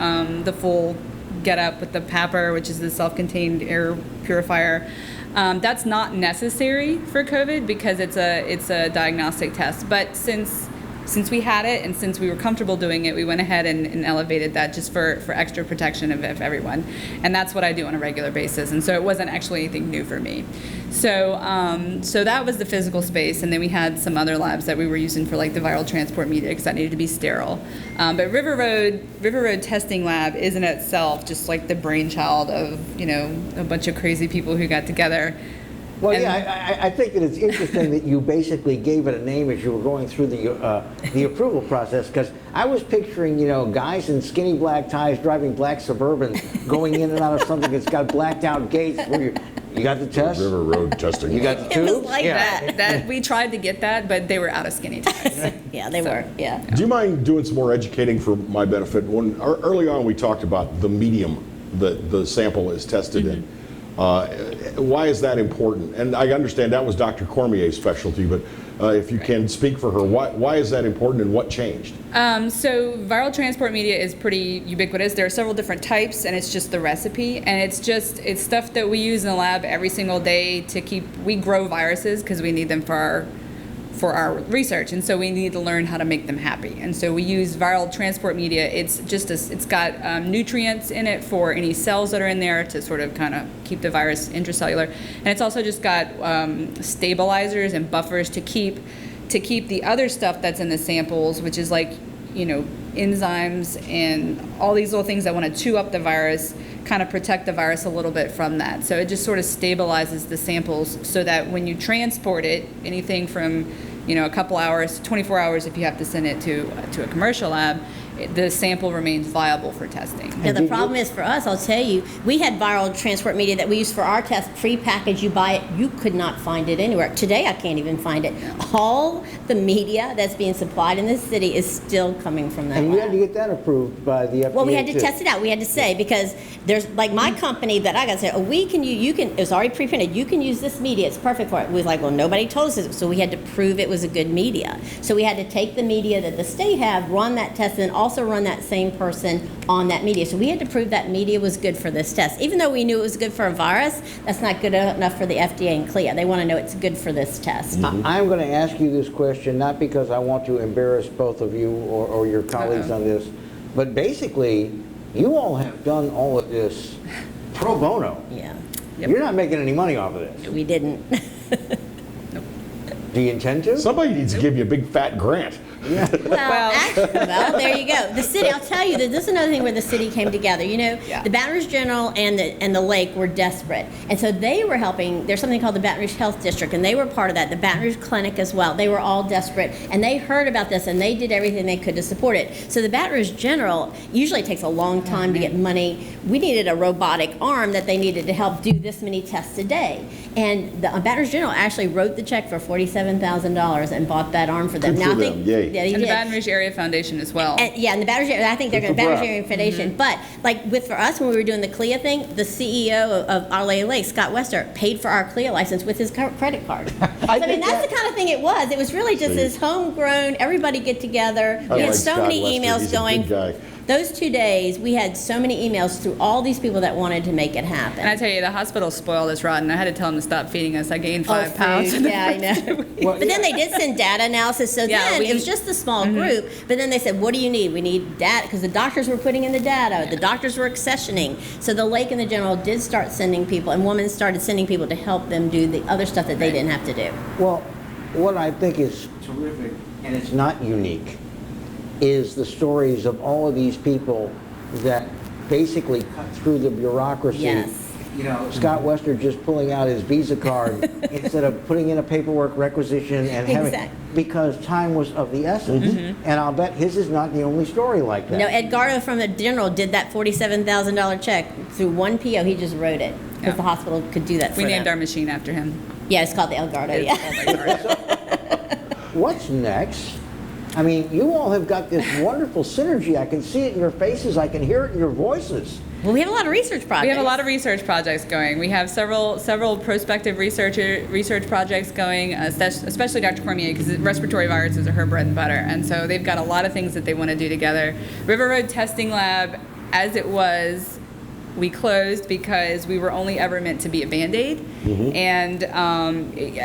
the full getup with the PAPR, which is the self-contained air purifier. That's not necessary for COVID because it's a diagnostic test. But since we had it and since we were comfortable doing it, we went ahead and elevated that just for extra protection of everyone. And that's what I do on a regular basis. And so it wasn't actually anything new for me. So that was the physical space. And then we had some other labs that we were using for like the viral transport media because that needed to be sterile. But River Road Testing Lab is in itself just like the brainchild of, a bunch of crazy people who got together. Well, yeah, I think that it's interesting that you basically gave it a name as you were going through the approval process, because I was picturing, guys in skinny black ties driving black Suburbans going in and out of something that's got blacked out gates where you got the test? River Road Testing. You got the tubes? It was like that. We tried to get that, but they were out of skinny ties. Yeah, they were, yeah. Do you mind doing some more educating for my benefit? Early on we talked about the medium that the sample is tested in. Why is that important? And I understand that was Dr. Cormier's specialty, but if you can speak for her, why is that important and what changed? So viral transport media is pretty ubiquitous. There are several different types, and it's just the recipe. And it's stuff that we use in the lab every single day we grow viruses because we need them for our research, and so we need to learn how to make them happy. And so we use viral transport media. It's got nutrients in it for any cells that are in there to sort of kind of keep the virus intracellular, and it's also just got stabilizers and buffers to keep the other stuff that's in the samples, which is like enzymes and all these little things that want to chew up the virus, kind of protect the virus a little bit from that. So it just sort of stabilizes the samples so that when you transport it, anything from a couple hours to 24 hours if you have to send it to a commercial lab, the sample remains viable for testing. Yeah, the problem is for us, I'll tell you, we had viral transport media that we used for our test, pre-packaged, you buy it, you could not find it anywhere. Today, I can't even find it. All the media that's being supplied in this city is still coming from that And lab. you had to get that approved by the FDA. Well, we had to too. test it out. We had to say, because there's, like my company that I got to say, it was already pre-printed, you can use this media, it's perfect for it. We was like, well, nobody told us this, so we had to prove it was a good media. So we had to take the media that the state had, run that test, and also run that same person on that media. So we had to prove that media was good for this test. Even though we knew it was good for a virus, that's not good enough for the FDA and CLIA. They want to know it's good for this test. Mm-hmm. I'm going to ask you this question, not because I want to embarrass both of you or your colleagues on this, but basically, you all have done all of this pro bono. Yeah. Yep. You're not making any money off of this. We didn't. Do you intend to? Somebody needs to give you a big fat grant. Well, there you go. The city, I'll tell you, this is another thing where the city came together. You know, the Baton Rouge General and the Lake were desperate. And so they were helping. There's something called the Baton Rouge Health District, and they were part of that. The Baton Rouge Clinic as well. They were all desperate. And they heard about this, and they did everything they could to support it. So the Baton Rouge General usually takes a long time to get money. We needed a robotic arm that they needed to help do this many tests a day. And the Baton Rouge General actually wrote the check for $47,000 and bought that arm for them. Good for them. Yay. Yeah, they And the did. Baton Rouge Area Foundation as well. And the Baton Rouge, I think they're going to Baton Rouge Area Foundation. But like for us, when we were doing the CLIA thing, the CEO of RLA Lake, Scott Wester, paid for our CLIA license with his credit card. So, I mean, that's the kind of thing it was. It was really just this homegrown, everybody get together. We had so many emails going. Those 2 days, we had so many emails through all these people that wanted to make it happen. And I tell you, the hospital spoiled us rotten. I had to tell them to stop feeding us. I gained 5 pounds. Yeah, I know. But then they did send data analysis. So then it was just a small group. But then they said, what do you need? We need data. Because the doctors were putting in the data. The doctors were accessioning. So the Lake and the General did start sending people. And women started sending people to help them do the other stuff that they didn't have to do. Well, what I think is terrific, and it's not unique, is the stories of all of these people that basically cut through the bureaucracy. Yes. You know, Scott Wester just pulling out his Visa card instead of putting in a paperwork requisition and having, because time was of the essence. And I'll bet his is not the only story like that. No, Edgardo from the General did that $47,000 check through one PO. He just wrote it because the hospital could do that for We named them. our machine after him. Yeah, it's called the Edgardo. What's next? I mean, you all have got this wonderful synergy. I can see it in your faces. I can hear it in your voices. Well, we have a lot of research projects. We have a lot of research projects going. We have several prospective research projects going, especially Dr. Cormier, because respiratory viruses are her bread and butter. And so they've got a lot of things that they want to do together. River Road Testing Lab, as it was, we closed because we were only ever meant to be a Band-Aid. And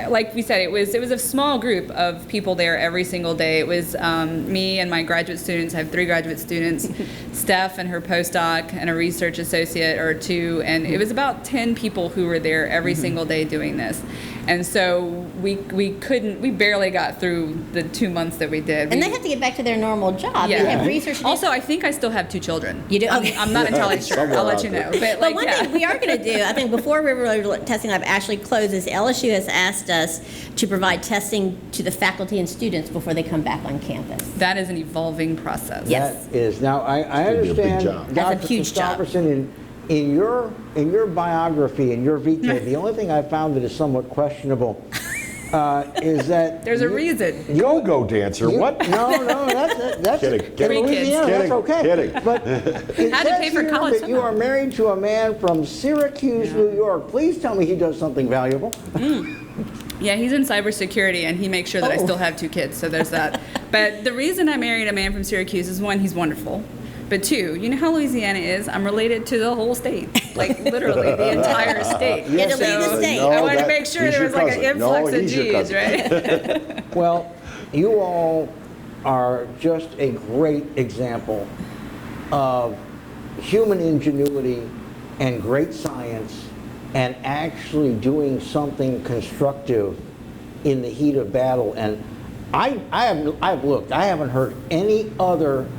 like we said, it was a small group of people there every single day. It was me and my graduate students. I have 3 graduate students, Steph and her postdoc, and a research associate or 2. And it was about 10 people who were there every single day doing this. And so we barely got through the 2 months that we did. And they have to get back to their normal job. Yeah. They have research. Also, I think I still have 2 children. You do? I'm not entirely sure. I'll let you know. But one thing we are going to do, I think before River Road Testing Lab actually closes, LSU has asked us to provide testing to the faculty and students before they come back on campus. That is an evolving process. Yes. That is. Now, I understand, That's a huge job. Christofferson, in your biography, in your vitae, the only thing I found that is somewhat questionable is that there's a reason. Go-go dancer. What? No, that's kidding. in Louisiana, that's okay. Kidding. But it Had to says pay for here college that you are married to a man from Syracuse, New York. Please tell me he does something valuable. Yeah, he's in cybersecurity, and he makes sure that I still have 2 kids, so there's that. But the reason I married a man from Syracuse is, 1, he's wonderful. But 2, you know how Louisiana is? I'm related to the whole state, like literally the entire state. You had to leave the state. I wanted to make sure there was like an influx of G's, right? Well, you all are just a great example of human ingenuity and great science and actually doing something constructive in the heat of battle. And I've looked. I haven't heard any other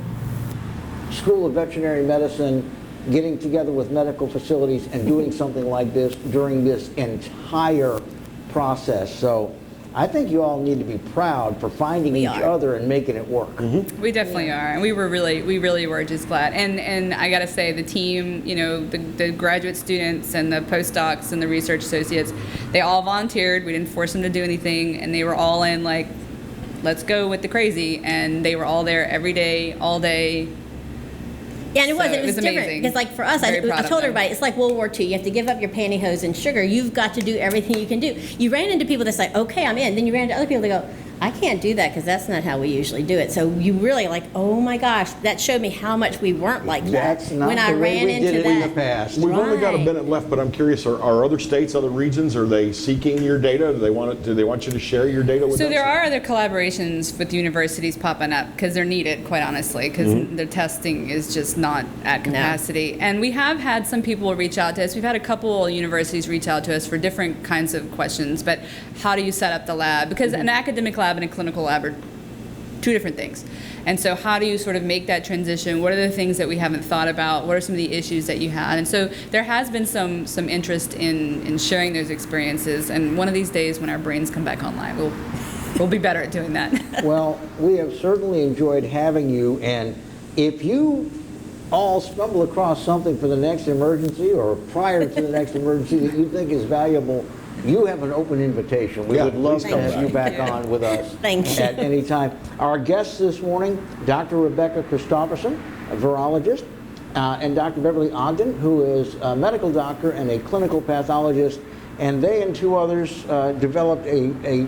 School of Veterinary Medicine getting together with medical facilities and doing something like this during this entire process. So I think you all need to be proud for finding each other and making it work. We definitely are, and we really were just glad. And I gotta say, the team, you know, the graduate students and the postdocs and the research associates, they all volunteered. We didn't force them to do anything, and they were all in like, let's go with the crazy. And they were all there every day, all day. Yeah, and it was amazing. different because, like, for us, I told everybody, it's like World War II. You have to give up your pantyhose and sugar. You've got to do everything you can do. You ran into people that's like, okay, I'm in. Then you ran into other people that go, I can't do that because that's not how we usually do it. So you really like, oh my gosh, that showed me how much we weren't like that. That's not when I the way ran we into did it that. in the past. We've only got a Right. minute left, but I'm curious: are other states, other regions, are they seeking your data? Do they want you to share your data with So them? there are other collaborations with universities popping up because they're needed, quite honestly, because their testing is just not at capacity. And we have had some people reach out to us. We've had a couple universities reach out to us for different kinds of questions. But how do you set up the lab? Because an academic lab and a clinical lab are two different things. And so how do you sort of make that transition? What are the things that we haven't thought about? What are some of the issues that you had? And so there has been some interest in sharing those experiences. And one of these days when our brains come back online, we'll be better at doing that. Well, we have certainly enjoyed having you, and if you all stumble across something for the next emergency or prior to the next emergency that you think is valuable, you have an open invitation. We would love to have you back on with us at any time. Our guests this morning, Dr. Rebecca Christofferson, a virologist, and Dr. Beverly Ogden, who is a medical doctor and a clinical pathologist, and they and two others developed a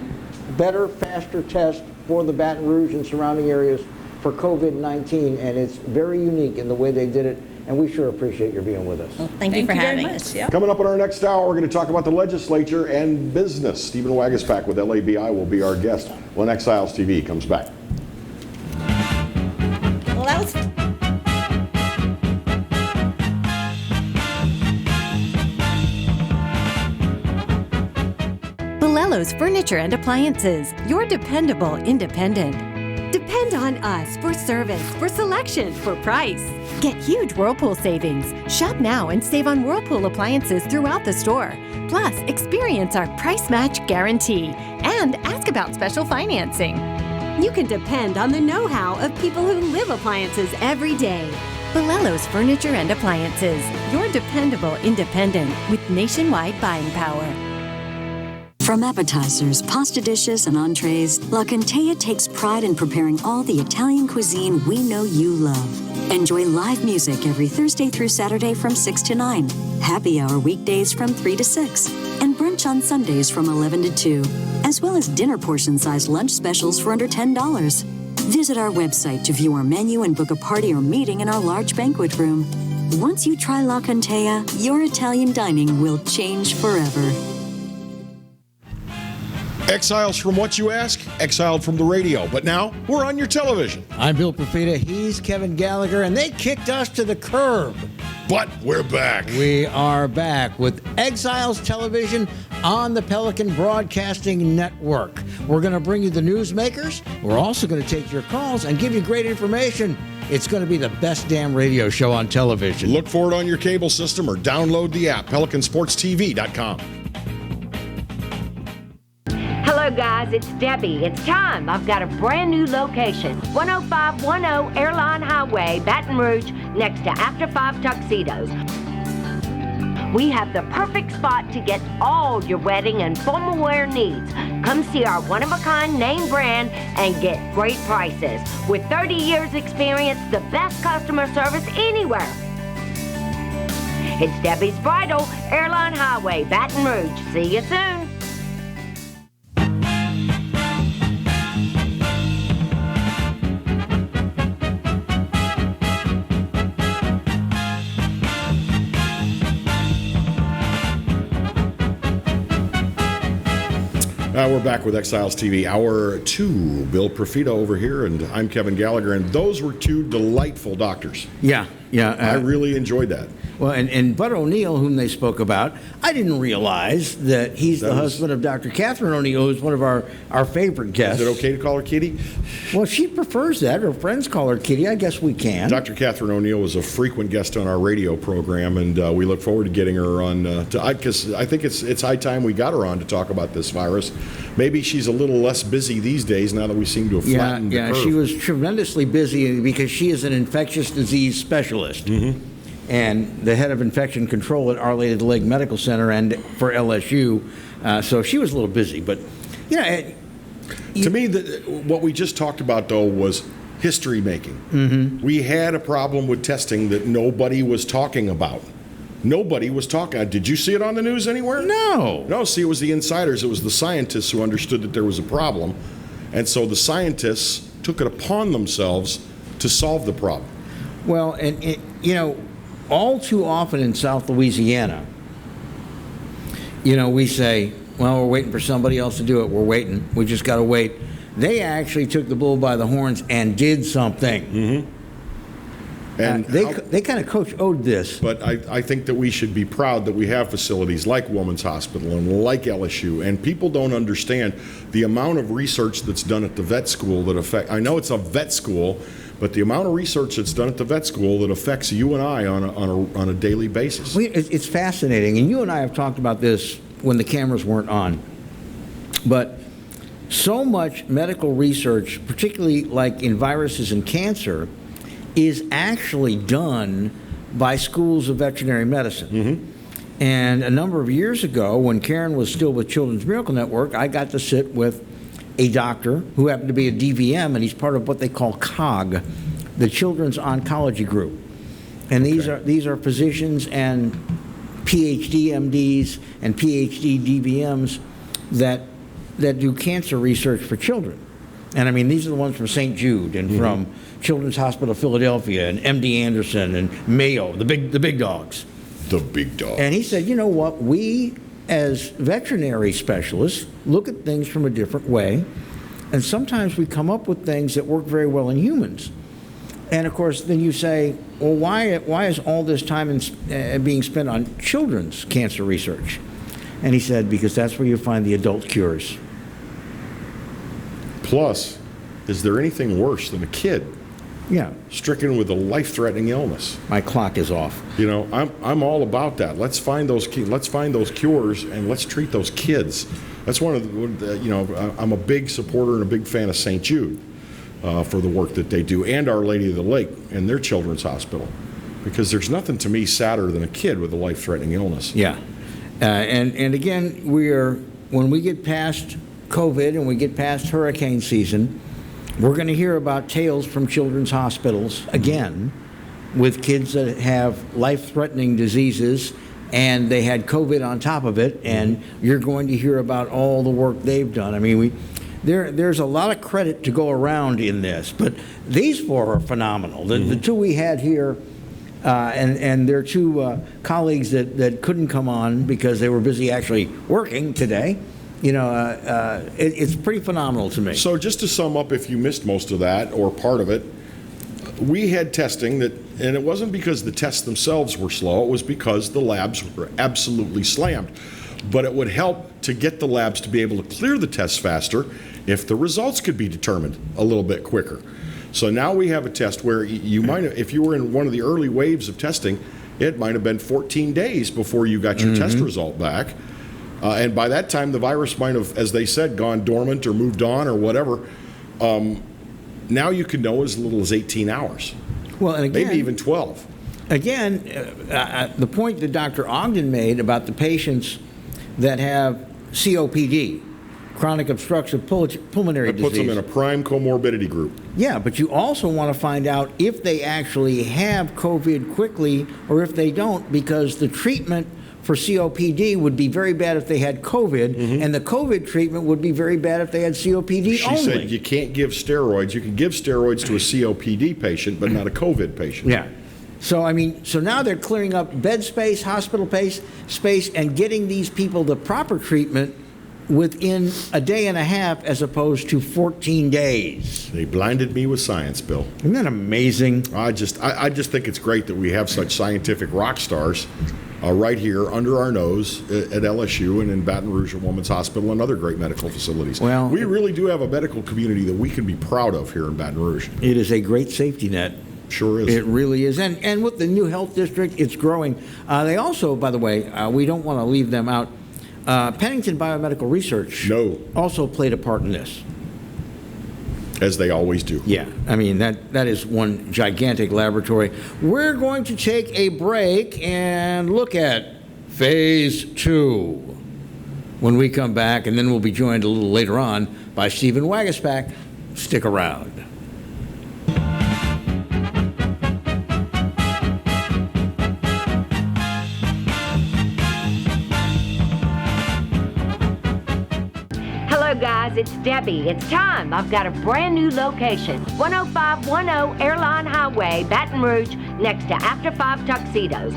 better, faster test for the Baton Rouge and surrounding areas for COVID-19, and it's very unique in the way they did it, and we sure appreciate your being with us. Well, thank you for having us. Yeah. Coming up in our next hour, we're going to talk about the legislature and business. Stephen Wagaspack with LABI will be our guest when Exiles TV comes back. Well, that was... Belello's Furniture and Appliances, your dependable independent. Depend on us for service, for selection, for price. Get huge Whirlpool savings. Shop now and save on Whirlpool appliances throughout the store. Plus, experience our price match guarantee and ask about special financing. You can depend on the know-how of people who live appliances every day. Belello's Furniture and Appliances, your dependable independent with nationwide buying power. From appetizers, pasta dishes, and entrees, La Contea takes pride in preparing all the Italian cuisine we know you love. Enjoy live music every Thursday through Saturday from 6 to 9, happy hour weekdays from 3 to 6, and brunch on Sundays from 11 to 2, as well as dinner portion-sized lunch specials for under $10. Visit our website to view our menu and book a party or meeting in our large banquet room. Once you try La Contea, your Italian dining will change forever. Exiles from what you ask? Exiled from the radio. But now, we're on your television. I'm Bill Profita, he's Kevin Gallagher, and they kicked us to the curb. But we're back. We are back with Exiles Television on the Pelican Broadcasting Network. We're going to bring you the newsmakers. We're also going to take your calls and give you great information. It's going to be the best damn radio show on television. Look for it on your cable system or download the app, PelicanSportsTV.com. Hello guys, it's Debbie. It's time. I've got a brand new location. 10510 Airline Highway, Baton Rouge, next to After 5 Tuxedos. We have the perfect spot to get all your wedding and formal wear needs. Come see our one-of-a-kind name brand and get great prices. With 30 years experience, the best customer service anywhere. It's Debbie's Bridal, Airline Highway, Baton Rouge. See you soon. We're back with Exiles TV, Hour 2. Bill Profita over here, and I'm Kevin Gallagher, and those were two delightful doctors. Yeah. I really enjoyed that. Well, and Bud O'Neill, whom they spoke about, I didn't realize that he's the husband of Dr. Catherine O'Neill, who's one of our favorite guests. Is it okay to call her Kitty? Well, she prefers that. Her friends call her Kitty. I guess we can. Dr. Catherine O'Neill was a frequent guest on our radio program, and we look forward to getting her on, because I think it's high time we got her on to talk about this virus. Maybe she's a little less busy these days now that we seem to have flattened the curve. She was tremendously busy because she is an infectious disease specialist. Mm-hmm. And the head of infection control at Our Lady of the Lake Medical Center and for LSU. So she was a little busy. But, to me, what we just talked about, though, was history making. Mm-hmm. We had a problem with testing that nobody was talking about. Nobody was talking. Did you see it on the news anywhere? No. No, see, it was the insiders. It was the scientists who understood that there was a problem. And so the scientists took it upon themselves to solve the problem. Well, and all too often in South Louisiana, we say, well, we're waiting for somebody else to do it. We're waiting. We just got to wait. They actually took the bull by the horns and did something. Mm-hmm. And they kind of Coach O'd this. But I think that we should be proud that we have facilities like Women's Hospital and like LSU. And people don't understand the amount of research that's done at the vet school I know it's a vet school, but the amount of research that's done at the vet school that affects you and I on a daily basis. It's fascinating. And you and I have talked about this when the cameras weren't on. But so much medical research, particularly like in viruses and cancer, is actually done by schools of veterinary medicine. Mm-hmm. And a number of years ago, when Karen was still with Children's Miracle Network, I got to sit with a doctor who happened to be a DVM, and he's part of what they call COG, the Children's Oncology Group. And these are physicians and PhD MDs and PhD DVMs that do cancer research for children. And I mean, these are the ones from St. Jude and from Children's Hospital Philadelphia and MD Anderson and Mayo, the big dogs. The big dogs. And he said, you know what, we as veterinary specialists look at things from a different way, and sometimes we come up with things that work very well in humans. And of course, then you say, well, why is all this time being spent on children's cancer research? And he said, because that's where you find the adult cures. Plus, is there anything worse than a kid stricken with a life-threatening illness? My clock is off. I'm all about that. Let's find those cures and let's treat those kids. That's one of the, I'm a big supporter and a big fan of St. Jude for the work that they do, and Our Lady of the Lake and their children's hospital, because there's nothing to me sadder than a kid with a life-threatening illness. Yeah, and again, when we get past COVID and we get past hurricane season, we're going to hear about tales from children's hospitals again with kids that have life-threatening diseases and they had COVID on top of it, and you're going to hear about all the work they've done. I mean, there's a lot of credit to go around in this, but these four are phenomenal. The two we had here, and their two colleagues that couldn't come on because they were busy actually working today. It's pretty phenomenal to me. So just to sum up, if you missed most of that or part of it, we had testing and it wasn't because the tests themselves were slow, it was because the labs were absolutely slammed. But it would help to get the labs to be able to clear the tests faster if the results could be determined a little bit quicker. So now we have a test where you might have, if you were in one of the early waves of testing, it might have been 14 days before you got your test result back. And by that time, the virus might have, as they said, gone dormant or moved on or whatever. Now you can know as little as 18 hours. Well, and again, maybe even 12. Again, the point that Dr. Ogden made about the patients that have COPD, chronic obstructive pulmonary disease. That puts them in a prime comorbidity group. Yeah, but you also want to find out if they actually have COVID quickly or if they don't, because the treatment for COPD would be very bad if they had COVID, and the COVID treatment would be very bad if they had COPD She only. said you can't give steroids. You can give steroids to a COPD patient, but not a COVID patient. Yeah. So, so now they're clearing up bed space, hospital space, and getting these people the proper treatment within a day and a half as opposed to 14 days. They blinded me with science, Bill. Isn't that amazing? I just think it's great that we have such scientific rock stars right here under our nose at LSU and in Baton Rouge at Women's Hospital and other great medical facilities. Well, we really do have a medical community that we can be proud of here in Baton Rouge. It is a great safety net. Sure is. It really is. And with the new health district, it's growing. They also, by the way, we don't want to leave them out. Pennington Biomedical Research also played a part in this. As they always do. Yeah, I mean, that is one gigantic laboratory. We're going to take a break and look at Phase 2 when we come back, and then we'll be joined a little later on by Stephen Wagaspack. Stick around. Hello guys, it's Debbie. It's time. I've got a brand new location. 10510 Airline Highway, Baton Rouge, next to After 5 Tuxedos.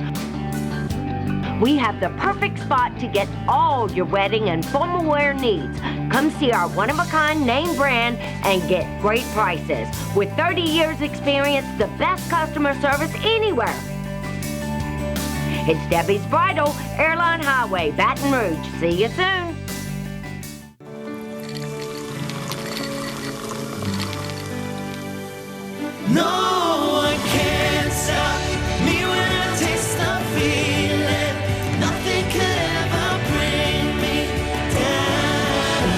We have the perfect spot to get all your wedding and formal wear needs. Come see our one-of-a-kind name brand and get great prices. With 30 years experience, the best customer service anywhere. It's Debbie's Bridal, Airline Highway, Baton Rouge. See you soon. No one can stop me when I taste the feeling. Nothing could ever bring me down.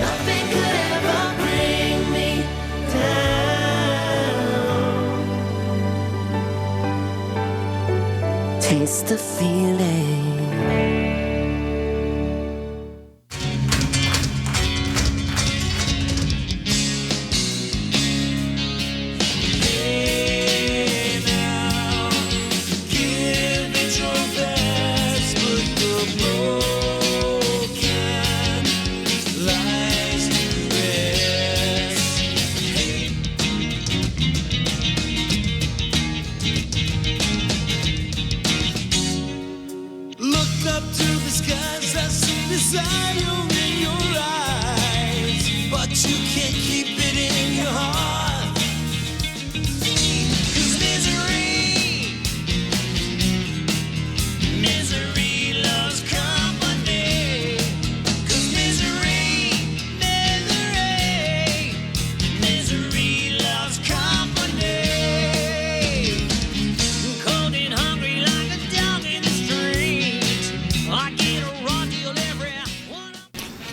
Nothing could ever bring me down. Taste the feeling.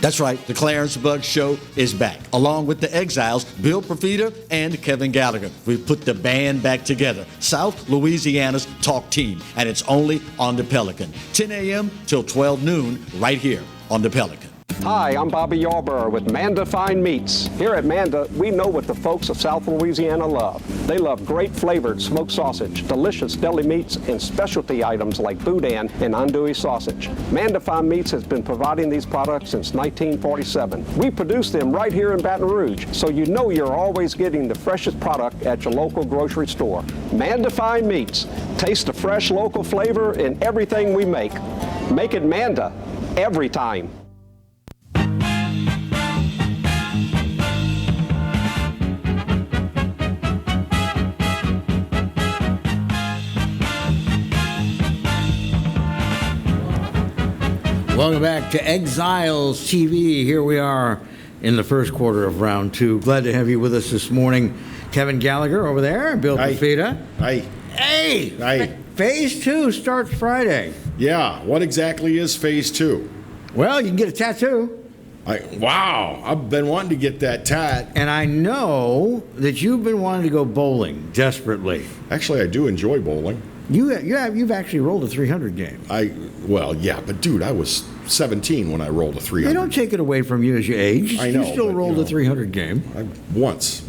That's right, the Clarence Bug Show is back, along with the Exiles, Bill Profita and Kevin Gallagher. We've put the band back together, South Louisiana's talk team, and it's only on the Pelican. 10 a.m. till 12 noon, right here on the Pelican. Hi, I'm Bobby Yarborough with Manda Fine Meats. Here at Manda, we know what the folks of South Louisiana love. They love great flavored smoked sausage, delicious deli meats, and specialty items like boudin and andouille sausage. Manda Fine Meats has been providing these products since 1947. We produce them right here in Baton Rouge, so you know you're always getting the freshest product at your local grocery store. Manda Fine Meats. Taste the fresh local flavor in everything we make. Make it Manda every time. Welcome back to Exiles TV. Here we are in the first quarter of round two. Glad to have you with us this morning. Kevin Gallagher over there, Bill Profita. Hi. Hey! Hi. Phase 2 starts Friday. Yeah, what exactly is Phase 2? Well, you can get a tattoo. Wow, I've been wanting to get that tat. And I know that you've been wanting to go bowling desperately. Actually, I do enjoy bowling. You've actually rolled a 300 game. Well, yeah, but dude, I was 17 when I rolled a 300. They don't take it away from you as you age. I know. You still rolled a 300 game. Once.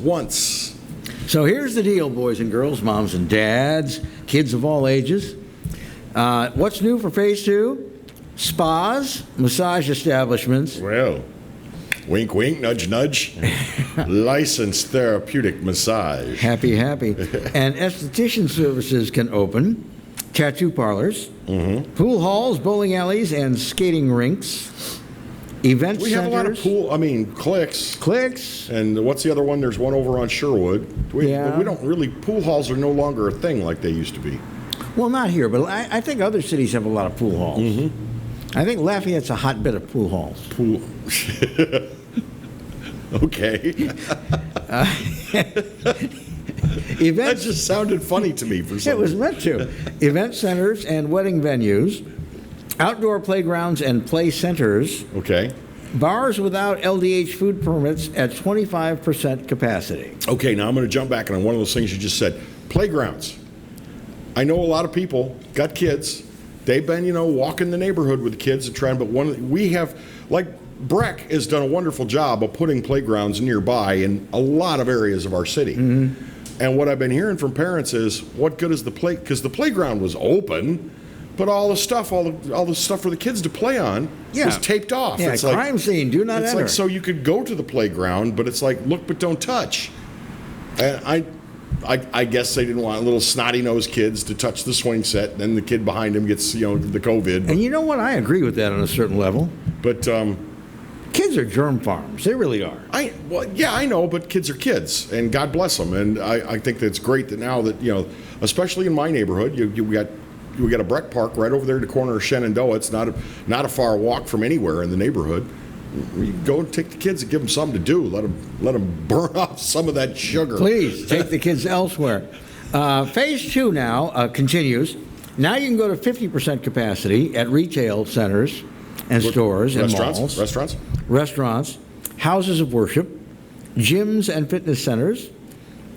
So here's the deal, boys and girls, moms and dads, kids of all ages. What's new for Phase 2? Spas, massage establishments. Well, wink, wink, nudge, nudge. Licensed therapeutic massage. Happy. And esthetician services can open. Tattoo parlors. Mm-hmm. Pool halls, bowling alleys, and skating rinks. Event we centers. have a lot of clicks. Clicks. And what's the other one? There's one over on Sherwood. We don't really, pool halls are no longer a thing like they used to be. Well, not here, but I think other cities have a lot of pool halls. Mm-hmm. I think Lafayette's a hotbed of pool halls. Okay. That just sounded funny to me for some reason. It was meant to. Event centers and wedding venues, outdoor playgrounds and play centers. Okay. Bars without LDH food permits at 25% capacity. Okay, now I'm going to jump back on one of those things you just said. Playgrounds. I know a lot of people got kids. They've been, walking the neighborhood with the kids and trying, but we have, like, Breck has done a wonderful job of putting playgrounds nearby in a lot of areas of our city. Mm-hmm. And what I've been hearing from parents is, what good is because the playground was open, But all the stuff for the kids to play on was taped off. Yeah, it's crime scene, do not it's enter. like so you could go to the playground, but it's like look but don't touch. And I guess they didn't want little snotty-nosed kids to touch the swing set, and then the kid behind him gets the COVID. And you know what? I agree with that on a certain level. But kids are germ farms. They really are. I know, but kids are kids, and God bless them. And I think that's great that now that especially in my neighborhood, we got a Breck Park right over there at the corner of Shenandoah. It's not a far walk from anywhere in the neighborhood. You go and take the kids and give them something to do. Let them burn off some of that sugar. Please take the kids elsewhere. Phase 2 now continues. Now you can go to 50% capacity at retail centers and stores and malls. Restaurants, houses of worship, gyms and fitness centers,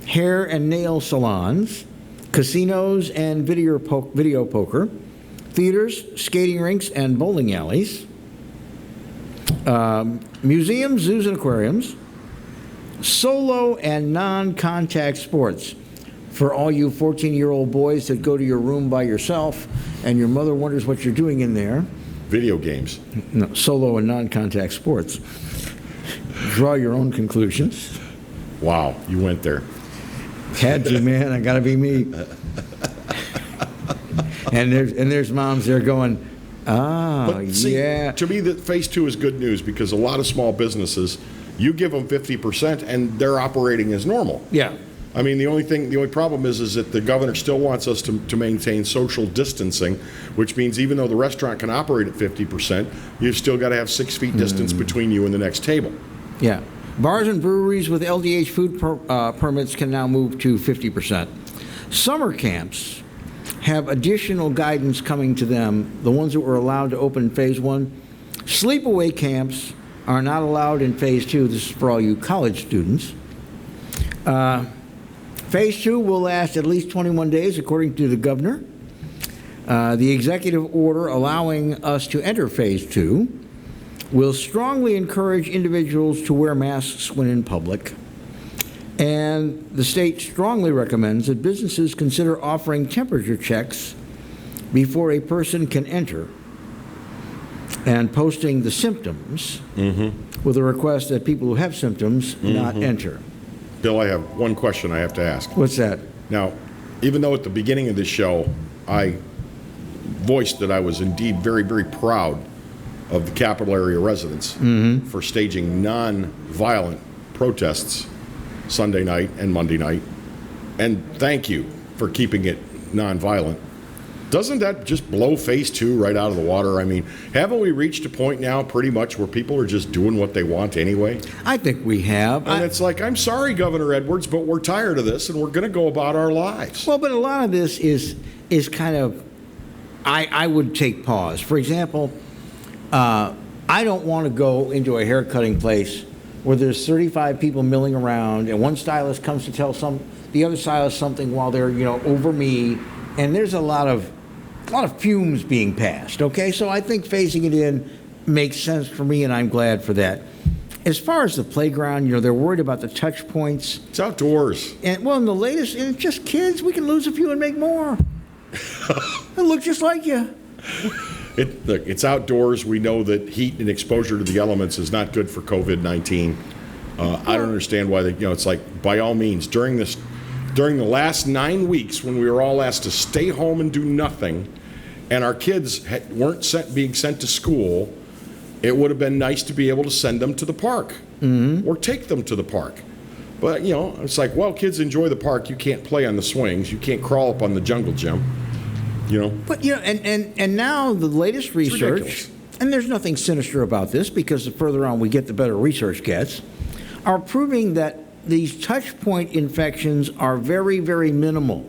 hair and nail salons, casinos and video poker, theaters, skating rinks, and bowling alleys, museums, zoos, and aquariums, solo and non-contact sports for all you 14-year-old boys that go to your room by yourself and your mother wonders what you're doing in there. Video games. No, solo and non-contact sports. Draw your own conclusions. Wow, you went there. Had to, man. I gotta be me. And there's moms there going, yeah. To me, that phase 2 is good news because a lot of small businesses, you give them 50% and they're operating as normal. Yeah. I mean, the only problem is that the governor still wants us to maintain social distancing, which means even though the restaurant can operate at 50%, you've still got to have 6 feet distance between you and the next table. Yeah. Bars and breweries with LDH food permits can now move to 50%. Summer camps have additional guidance coming to them, the ones that were allowed to open in phase 1. Sleepaway camps are not allowed in phase 2. This is for all you college students. Phase 2 will last at least 21 days, according to the governor. The executive order allowing us to enter phase 2 will strongly encourage individuals to wear masks when in public. And the state strongly recommends that businesses consider offering temperature checks before a person can enter and posting the symptoms with a request that people who have symptoms not enter. Bill, I have one question I have to ask. What's that? Now, even though at the beginning of this show I voiced that I was indeed very, very proud of the capital area residents for staging non-violent protests Sunday night and Monday night, and thank you for keeping it non-violent. Doesn't that just blow phase 2 right out of the water? I mean, haven't we reached a point now pretty much where people are just doing what they want anyway? I think we have. And it's like, I'm sorry, Governor Edwards, but we're tired of this and we're going to go about our lives. Well, but a lot of this is kind of, I would take pause. For example, I don't want to go into a haircutting place where there's 35 people milling around and one stylist comes to tell the other stylist something while they're, over me, and there's a lot of fumes being passed, okay? So I think phasing it in makes sense for me, and I'm glad for that. As far as the playground, they're worried about the touch points. It's outdoors. And well, in the latest, it's just kids. We can lose a few and make more. They look just like you. Look, it's outdoors. We know that heat and exposure to the elements is not good for COVID-19. I don't understand why it's like, by all means, during the last 9 weeks when we were all asked to stay home and do nothing, and our kids weren't being sent to school, it would have been nice to be able to send them to the park or take them to the park. But, it's like, well, kids enjoy the park. You can't play on the swings. You can't crawl up on the jungle gym. But and now the latest research, and there's nothing sinister about this because the further on we get, the better research gets, are proving that these touch point infections are very, very minimal.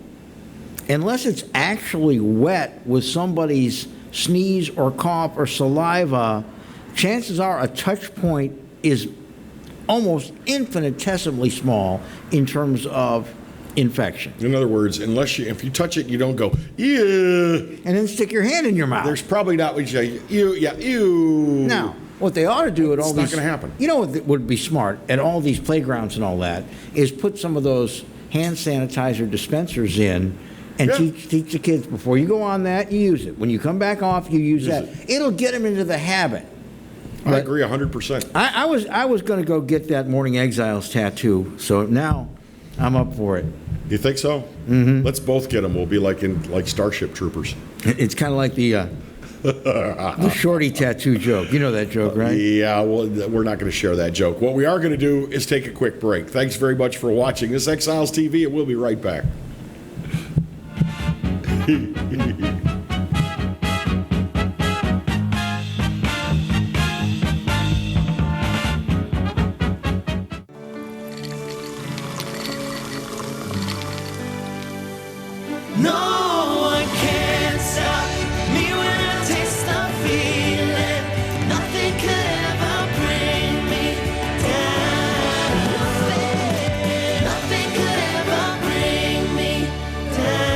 Unless it's actually wet with somebody's sneeze or cough or saliva, chances are a touch point is almost infinitesimally small in terms of infection. In other words, if you touch it, you don't go, ew. And then stick your hand in your mouth. There's probably not what you say, ew. Now, what they ought to do at all these... It's not going to happen. You know what would be smart at all these playgrounds and all that is put some of those hand sanitizer dispensers in and Yeah. teach the kids before you go on that. You use it. When you come back off, you use that. It'll get them into the habit. I agree 100%. I was going to go get that Morning Exiles tattoo, so now I'm up for it. You think so? Mm-hmm. Let's both get them. We'll be like Starship Troopers. It's kind of like the shorty tattoo joke. You know that joke, right? Yeah, well, we're not going to share that joke. What we are going to do is take a quick break. Thanks very much for watching this Exiles TV, and we'll be right back. No one can stop me when I taste the feeling. Nothing could ever bring me down. Nothing could ever bring me down.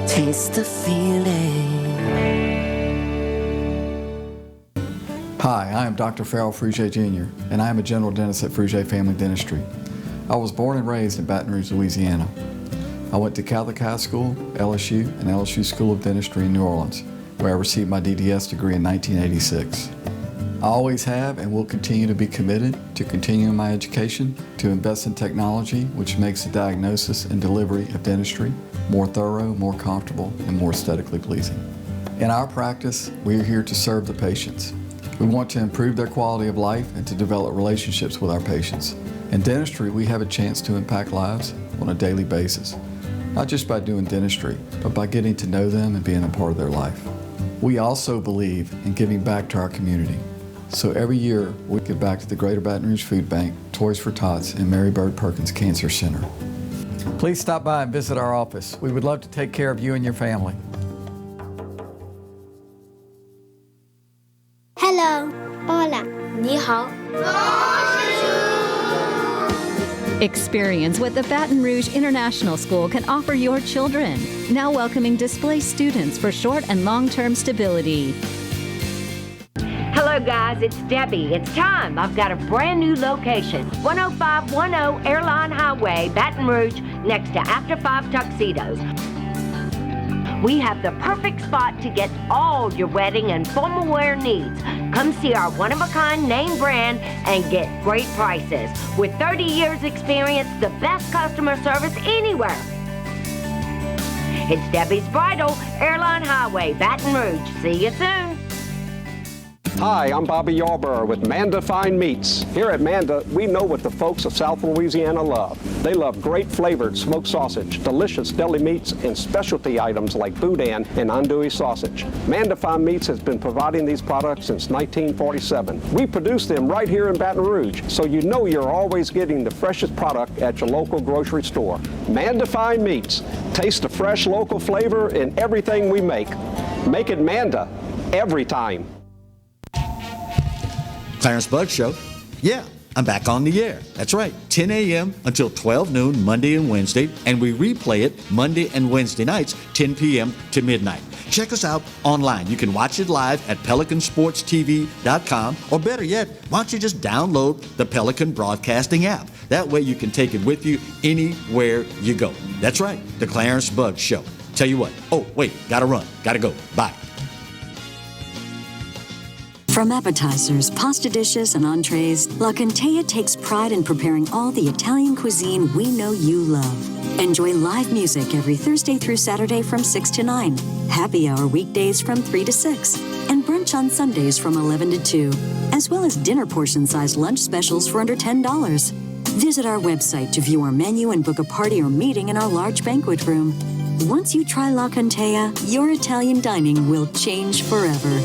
Taste the feeling. Hi, I am Dr. Farrell Fruget Jr., and I am a general dentist at Fruget Family Dentistry. I was born and raised in Baton Rouge, Louisiana. I went to Catholic High School, LSU, and LSU School of Dentistry in New Orleans, where I received my DDS degree in 1986. I always have and will continue to be committed to continuing my education, to invest in technology which makes the diagnosis and delivery of dentistry more thorough, more comfortable, and more aesthetically pleasing. In our practice, we are here to serve the patients. We want to improve their quality of life and to develop relationships with our patients. In dentistry, we have a chance to impact lives on a daily basis, not just by doing dentistry, but by getting to know them and being a part of their life. We also believe in giving back to our community. So every year, we give back to the Greater Baton Rouge Food Bank, Toys for Tots, and Mary Bird Perkins Cancer Center. Please stop by and visit our office. We would love to take care of you and your family. Hello. Hola. 你好. Experience what the Baton Rouge International School can offer your children. Now welcoming displaced students for short and long-term stability. Hello, guys. It's Debbie. It's time. I've got a brand new location. 10510 Airline Highway, Baton Rouge, next to After 5 Tuxedos. We have the perfect spot to get all your wedding and formal wear needs. Come see our one-of-a-kind name brand and get great prices. With 30 years experience, the best customer service anywhere. It's Debbie's Bridal, Airline Highway, Baton Rouge. See you soon. Hi, I'm Bobby Yarborough with Manda Fine Meats. Here at Manda, we know what the folks of South Louisiana love. They love great flavored smoked sausage, delicious deli meats, and specialty items like boudin and andouille sausage. Manda Fine Meats has been providing these products since 1947. We produce them right here in Baton Rouge, so you know you're always getting the freshest product at your local grocery store. Manda Fine Meats. Taste the fresh local flavor in everything we make. Make it Manda every time. Clarence Bugg Show. Yeah, I'm back on the air. That's right, 10 a.m. until 12 noon, Monday and Wednesday, and we replay it Monday and Wednesday nights, 10 p.m. to midnight. Check us out online. You can watch it live at PelicanSportsTV.com, or better yet, why don't you just download the Pelican Broadcasting app? That way you can take it with you anywhere you go. That's right, the Clarence Bugg Show. Tell you what, oh, wait, gotta run, gotta go, bye. From appetizers, pasta dishes, and entrees, La Contea takes pride in preparing all the Italian cuisine we know you love. Enjoy live music every Thursday through Saturday from 6 to 9, happy hour weekdays from 3 to 6, and brunch on Sundays from 11 to 2, as well as dinner portion-sized lunch specials for under $10. Visit our website to view our menu and book a party or meeting in our large banquet room. Once you try La Contea, your Italian dining will change forever.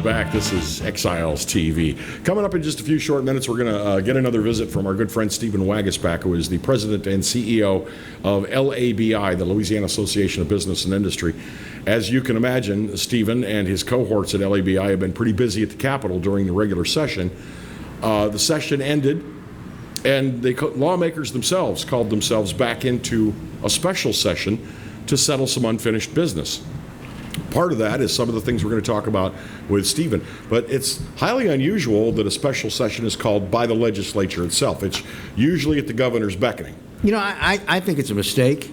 Back. This is Exiles TV. Coming up in just a few short minutes, we're going to get another visit from our good friend Stephen Wagasback, who is the president and CEO of LABI, the Louisiana Association of Business and Industry. As you can imagine, Stephen and his cohorts at LABI have been pretty busy at the Capitol during the regular session. The session ended And lawmakers themselves called themselves back into a special session to settle some unfinished business. Part of that is some of the things we're going to talk about with Stephen. But it's highly unusual that a special session is called by the legislature itself. It's usually at the governor's beckoning. You know, I think it's a mistake.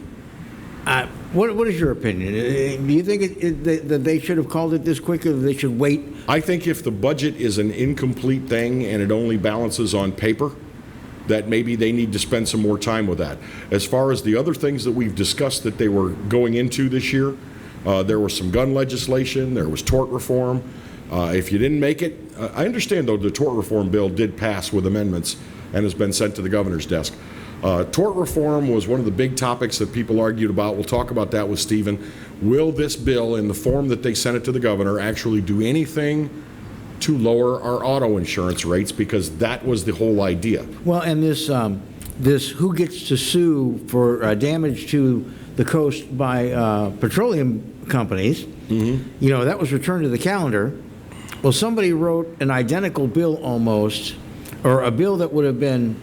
What is your opinion? Do you think that they should have called it this quick, or they should wait? I think if the budget is an incomplete thing and it only balances on paper, that maybe they need to spend some more time with that. As far as the other things that we've discussed that they were going into this year, there was some gun legislation, there was tort reform. If you didn't make it, I understand though the tort reform bill did pass with amendments and has been sent to the governor's desk. Tort reform was one of the big topics that people argued about. We'll talk about that with Stephen. Will this bill, in the form that they sent it to the governor, actually do anything to lower our auto insurance rates? Because that was the whole idea. Well, and this who gets to sue for damage to the coast by petroleum companies, you know, that was returned to the calendar. Well, somebody wrote an identical bill almost, or a bill that would have been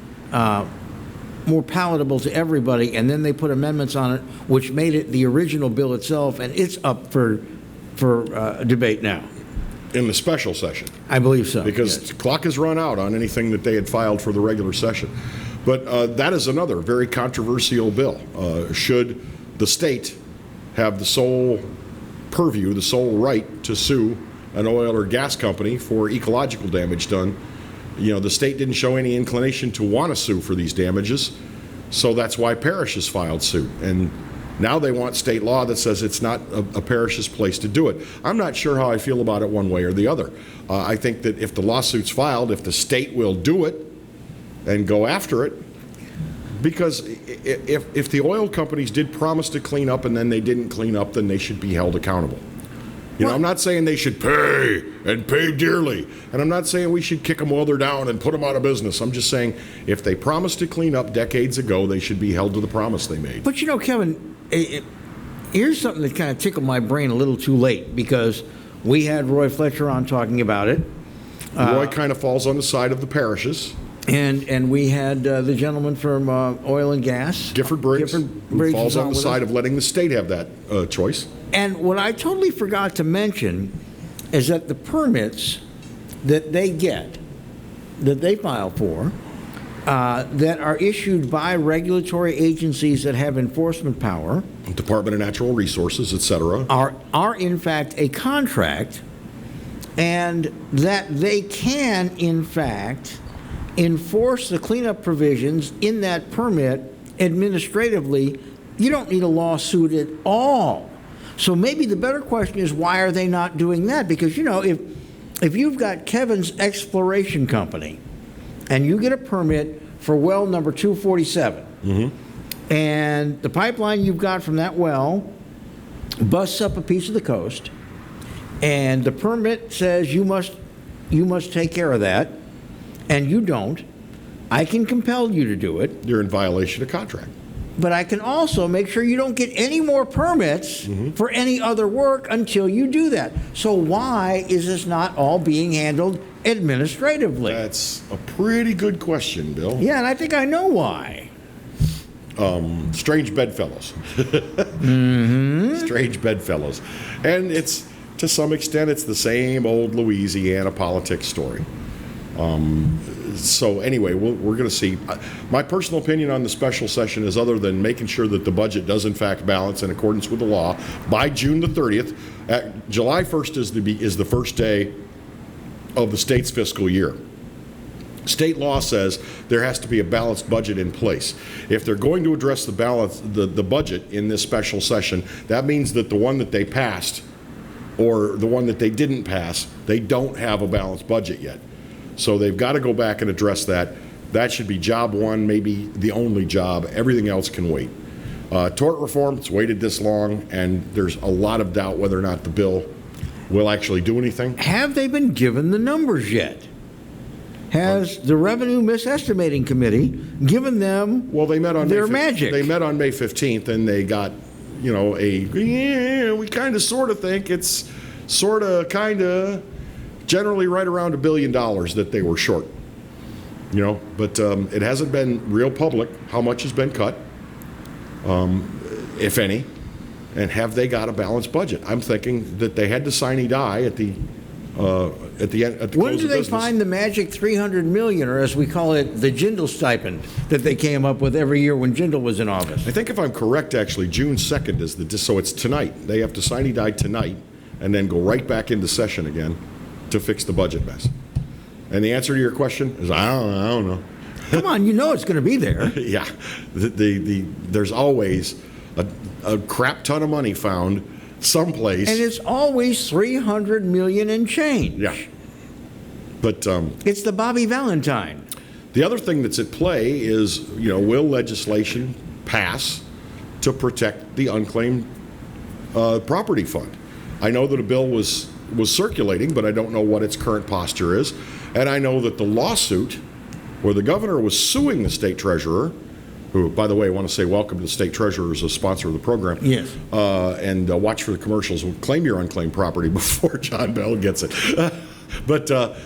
more palatable to everybody, and then they put amendments on it, which made it the original bill itself, and it's up for debate now. In the special session. I believe so. Because the clock has run out on anything that they had filed for the regular session. But that is another very controversial bill. Should the state have the sole purview, the sole right to sue an oil or gas company for ecological damage done? You know, the state didn't show any inclination to want to sue for these damages, so that's why parishes filed suit. And now they want state law that says it's not a parish's place to do it. I'm not sure how I feel about it one way or the other. I think that if the lawsuit's filed, if the state will do it and go after it, because if the oil companies did promise to clean up and then they didn't clean up, then they should be held accountable. You know, I'm not saying they should pay and pay dearly, and I'm not saying we should kick them while they're down and put them out of business. I'm just saying if they promised to clean up decades ago, they should be held to the promise they made. But you know, Kevin, here's something that kind of tickled my brain a little too late, because we had Roy Fletcher on talking about it. Roy kind of falls on the side of the parishes. And we had the gentleman from oil and gas. Gifford Briggs, who falls on the side of letting the state have that choice. And what I totally forgot to mention is that the permits that they get, that they file for, that are issued by regulatory agencies that have enforcement power, Department of Natural Resources, etc., are in fact a contract, and that they can in fact enforce the cleanup provisions in that permit administratively. You don't need a lawsuit at all. So maybe the better question is, why are they not doing that? Because, you know, if you've got Kevin's Exploration Company and you get a permit for well number 247, and the pipeline you've got from that well busts up a piece of the coast, and the permit says you must take care of that, and you don't, I can compel you to do it. You're in violation of contract. But I can also make sure you don't get any more permits for any other work until you do that. So why is this not all being handled administratively? That's a pretty good question, Bill. Yeah, and I think I know why. Strange bedfellows. Strange bedfellows. And it's, to some extent, it's the same old Louisiana politics story. So anyway, we're going to see. My personal opinion on the special session is, other than making sure that the budget does in fact balance in accordance with the law by June the 30th. July 1st is the first day of the state's fiscal year. State law says there has to be a balanced budget in place. If they're going to address the budget in this special session, that means that the one that they passed or the one that they didn't pass, they don't have a balanced budget yet. So they've got to go back and address that. That should be job one, maybe the only job. Everything else can wait. Tort reform, it's waited this long, and there's a lot of doubt whether or not the bill will actually do anything. Have they been given the numbers yet? Has the Revenue Misestimating Committee given them their magic? They met on May 15th, and they got, you know, we kind of sort of think it's sort of kind of generally right around $1 billion that they were short. But it hasn't been real public how much has been cut, if any, and have they got a balanced budget? I'm thinking that they had to sine die at the end. At the When close do of they business. find the magic $300 million, or as we call it, the Jindal stipend that they came up with every year when Jindal was in office? I think if I'm correct, actually, June 2nd is so it's tonight. They have to sine die tonight and then go right back into session again to fix the budget mess. And the answer to your question is I don't know. Come on, you know it's going to be there. Yeah, there's always a crap ton of money found someplace, And it's always $300 million and change. Yeah, but it's the Bobby Valentine. The other thing that's at play is, will legislation pass to protect the unclaimed property fund? I know that a bill was circulating, but I don't know what its current posture is. And I know that the lawsuit where the governor was suing the state treasurer, who, by the way, I want to say welcome to the state treasurer as a sponsor of the program. Yes. And watch for the commercials. We'll claim your unclaimed property before John Bell gets it. But the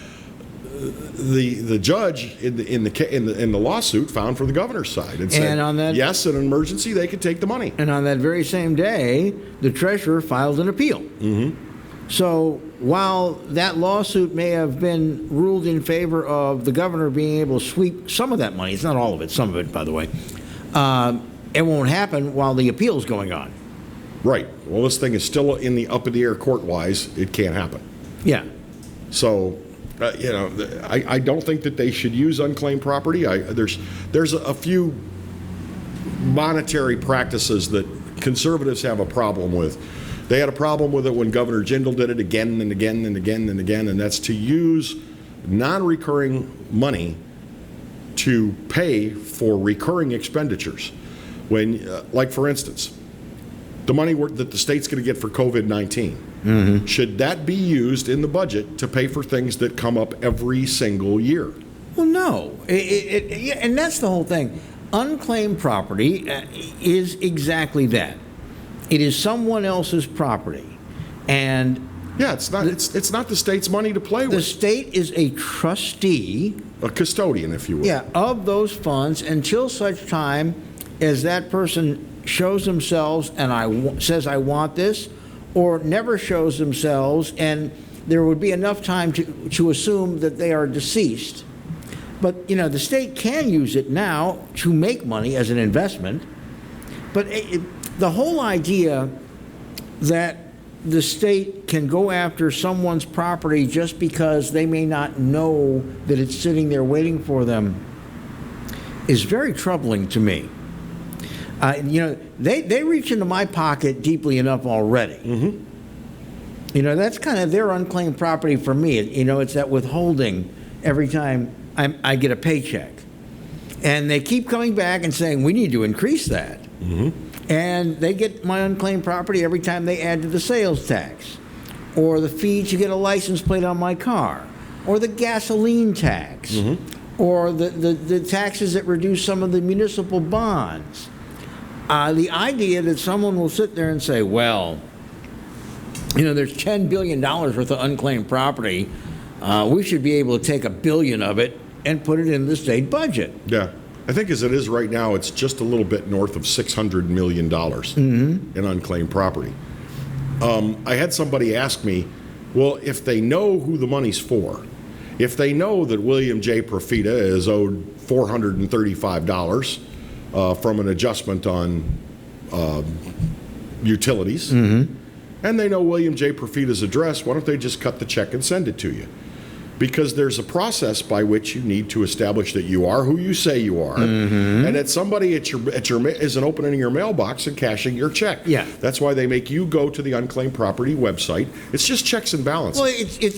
judge in the lawsuit found for the governor's side and said, on that, yes, in an emergency, they could take the money. And on that very same day, the treasurer filed an appeal. Mm-hmm. So while that lawsuit may have been ruled in favor of the governor being able to sweep some of that money, it's not all of it, some of it, by the way, it won't happen while the appeal's going on. Right. Well, this thing is still up in the air court-wise. It can't happen. Yeah. So, I don't think that they should use unclaimed property. There's a few monetary practices that conservatives have a problem with. They had a problem with it when Governor Jindal did it again and again and again and again, and that's to use non-recurring money to pay for recurring expenditures. When, like for instance, the money that the state's going to get for COVID-19, should that be used in the budget to pay for things that come up every single year? Well, no. And that's the whole thing. Unclaimed property is exactly that. It is someone else's property. And yeah, it's not the state's money to play with. The state is a trustee, a custodian, if you will. Yeah, of those funds until such time as that person shows themselves and says I want this, or never shows themselves, and there would be enough time to assume that they are deceased. But the state can use it now to make money as an investment. But the whole idea that the state can go after someone's property just because they may not know that it's sitting there waiting for them is very troubling to me. They reach into my pocket deeply enough already. Mm-hmm. That's kind of their unclaimed property for me. It's that withholding every time I get a paycheck. And they keep coming back and saying, we need to increase that. Mm-hmm. And they get my unclaimed property every time they add to the sales tax, or the fee to get a license plate on my car, or the gasoline tax, or the taxes that reduce some of the municipal bonds. The idea that someone will sit there and say, well, there's $10 billion worth of unclaimed property. We should be able to take $1 billion of it and put it in the state budget. Yeah. I think as it is right now, it's just a little bit north of $600 million in unclaimed property. I had somebody ask me, well, if they know who the money's for, if they know that William J. Profita is owed $435 from an adjustment on utilities, and they know William J. Profita's address, why don't they just cut the check and send it to you? Because there's a process by which you need to establish that you are who you say you are, and that somebody isn't opening your mailbox and cashing your check. Yeah, that's why they make you go to the unclaimed property website. It's just checks and balances. Well,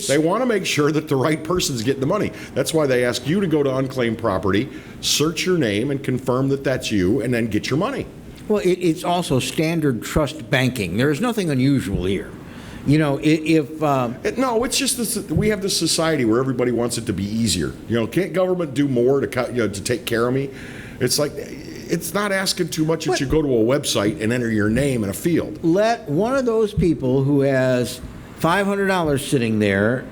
they want to make sure that the right person's getting the money. That's why they ask you to go to unclaimed property, search your name, and confirm that that's you, and then get your money. Well, it's also standard trust banking. There is nothing unusual here. No, it's just this, we have this society where everybody wants it to be easier. Can't government do more to take care of me? It's like, it's not asking too much that you go to a website and enter your name in a field. Let one of those people who has $500 sitting there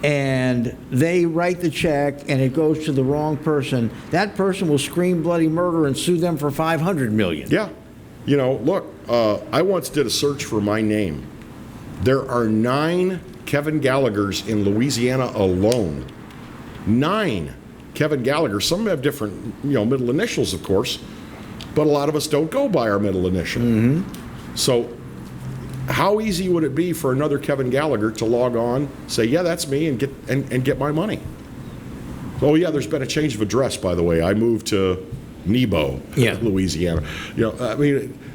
and they write the check and it goes to the wrong person, that person will scream bloody murder and sue them for $500 million. Yeah. You know, look, I once did a search for my name. There are 9 Kevin Gallaghers in Louisiana alone. 9 Kevin Gallagher. Some have different, middle initials, of course, but a lot of us don't go by our middle initial. So how easy would it be for another Kevin Gallagher to log on, say, yeah, that's me, and get my money? Oh, yeah, there's been a change of address, by the way. I moved to Nebo, Louisiana.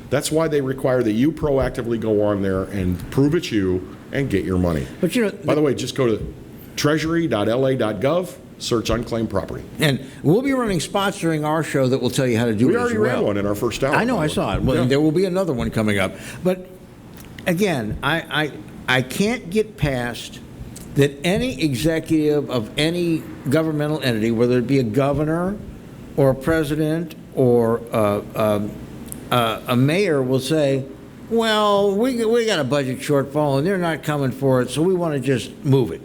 That's why they require that you proactively go on there and prove it's you and get your money. But by the way, just go to treasury.la.gov, search unclaimed property. And we'll be running spots during our show that will tell you how to do it as well. We already ran one in our first hour. I know, I saw it. Well, there will be another one coming up. But again, I can't get past that any executive of any governmental entity, whether it be a governor or a president or a mayor, will say, well, we got a budget shortfall and they're not coming for it, so we want to just move it.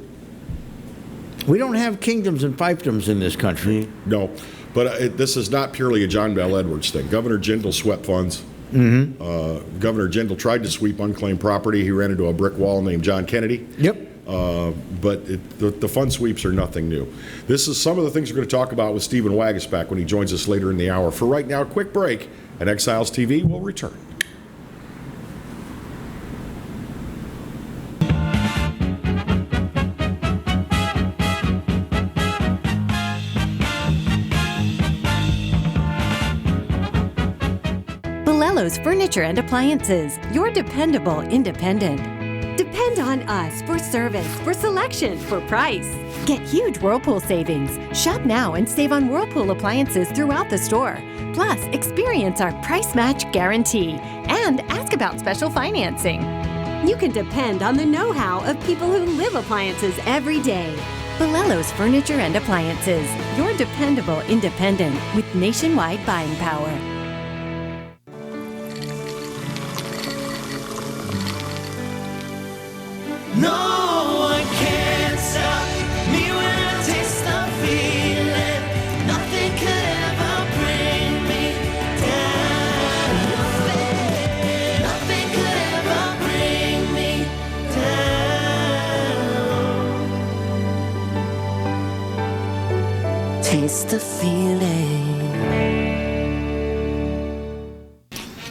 We don't have kingdoms and fiefdoms in this country. No, but this is not purely a John Bell Edwards thing. Governor Jindal swept funds. Governor Jindal tried to sweep unclaimed property. He ran into a brick wall named John Kennedy. Yep. But the fund sweeps are nothing new. This is some of the things we're going to talk about with Stephen Wagasback when he joins us later in the hour. For right now, a quick break, and Exiles TV will return. Belello's Furniture and Appliances, your dependable independent. Depend on us for service, for selection, for price. Get huge Whirlpool savings. Shop now and save on Whirlpool appliances throughout the store. Plus, experience our price match guarantee and ask about special financing. You can depend on the know-how of people who live appliances every day. Belello's Furniture and Appliances, your dependable independent with nationwide buying power. No one can stop me when I taste the feeling. Nothing could ever bring me down. Nothing could ever bring me down. Taste the feeling.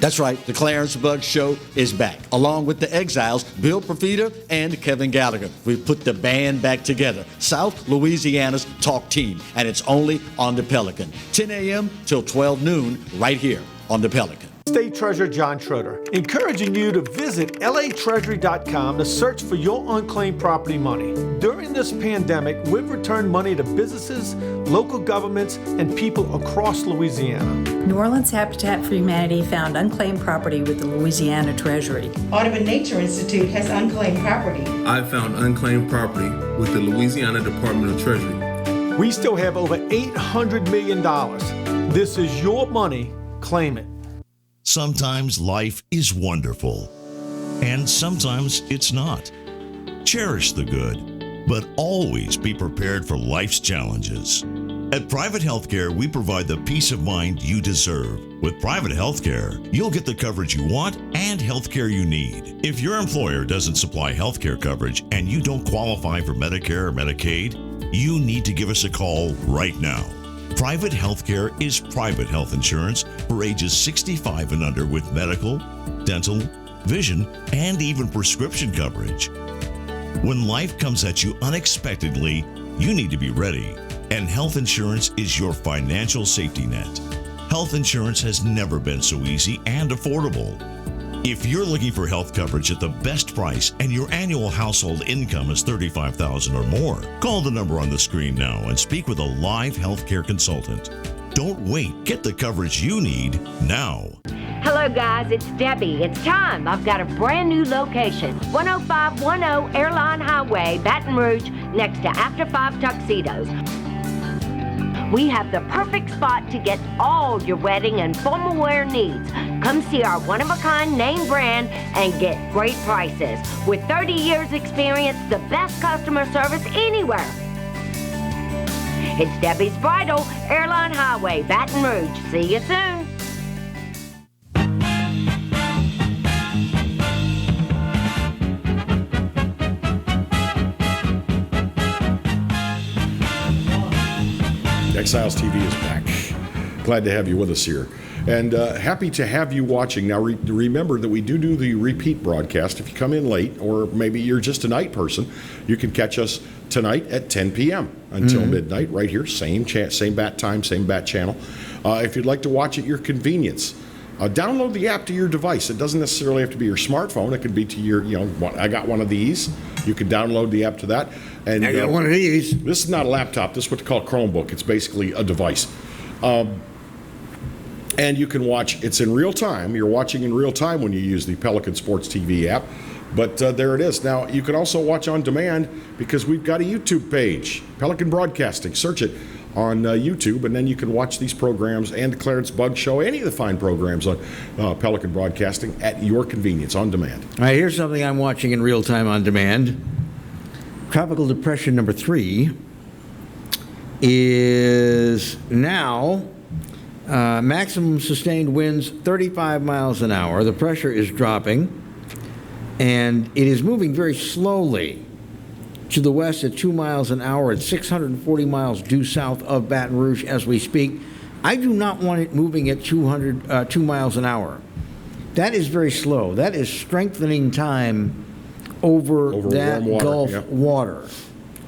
That's right, the Clarence Bugg Show is back, along with the Exiles, Bill Profita and Kevin Gallagher. We've put the band back together, South Louisiana's talk team, and it's only on the Pelican. 10 a.m. till 12 noon, right here on the Pelican. State Treasurer John Schroeder, encouraging you to visit latreasury.com to search for your unclaimed property money. During this pandemic, we've returned money to businesses, local governments, and people across Louisiana. New Orleans Habitat for Humanity found unclaimed property with the Louisiana Treasury. Audubon Nature Institute has unclaimed property. I found unclaimed property with the Louisiana Department of Treasury. We still have over $800 million. This is your money. Claim it. Sometimes life is wonderful, and sometimes it's not. Cherish the good, but always be prepared for life's challenges. At Private Healthcare, we provide the peace of mind you deserve. With Private Healthcare, you'll get the coverage you want and healthcare you need. If your employer doesn't supply healthcare coverage and you don't qualify for Medicare or Medicaid, you need to give us a call right now. Private healthcare is private health insurance for ages 65 and under with medical, dental, vision, and even prescription coverage. When life comes at you unexpectedly, you need to be ready, and health insurance is your financial safety net. Health insurance has never been so easy and affordable. If you're looking for health coverage at the best price and your annual household income is $35,000 or more, call the number on the screen now and speak with a live healthcare consultant. Don't wait. Get the coverage you need now. Hello, guys. It's Debbie. It's time. I've got a brand new location. 10510 Airline Highway, Baton Rouge, next to After 5 Tuxedos. We have the perfect spot to get all your wedding and formal wear needs. Come see our one-of-a-kind name brand and get great prices. With 30 years experience, the best customer service anywhere. It's Debbie's Bridal, Airline Highway, Baton Rouge. See you soon. Exiles TV is back. Glad to have you with us here. And happy to have you watching. Now, remember that we do the repeat broadcast. If you come in late, or maybe you're just a night person, you can catch us tonight at 10 p.m. until midnight, right here. Same bat time, same bat channel. If you'd like to watch at your convenience, download the app to your device. It doesn't necessarily have to be your smartphone. It could be to your, I got one of these. You can download the app to that. And I got one of these. This is not a laptop. This is what they call a Chromebook. It's basically a device. And you can watch, it's in real time. You're watching in real time when you use the Pelican Sports TV app. But there it is. Now, you can also watch on demand because we've got a YouTube page, Pelican Broadcasting. Search it on YouTube, and then you can watch these programs and the Clarence Bugg Show, any of the fine programs on Pelican Broadcasting at your convenience, on demand. All right, here's something I'm watching in real time on demand. Tropical Depression number 3 is now maximum sustained winds 35 miles an hour. The pressure is dropping, and it is moving very slowly to the west at 2 miles an hour at 640 miles due south of Baton Rouge as we speak. I do not want it moving at 2 miles an hour. That is very slow. That is strengthening time over that warm water, Gulf water.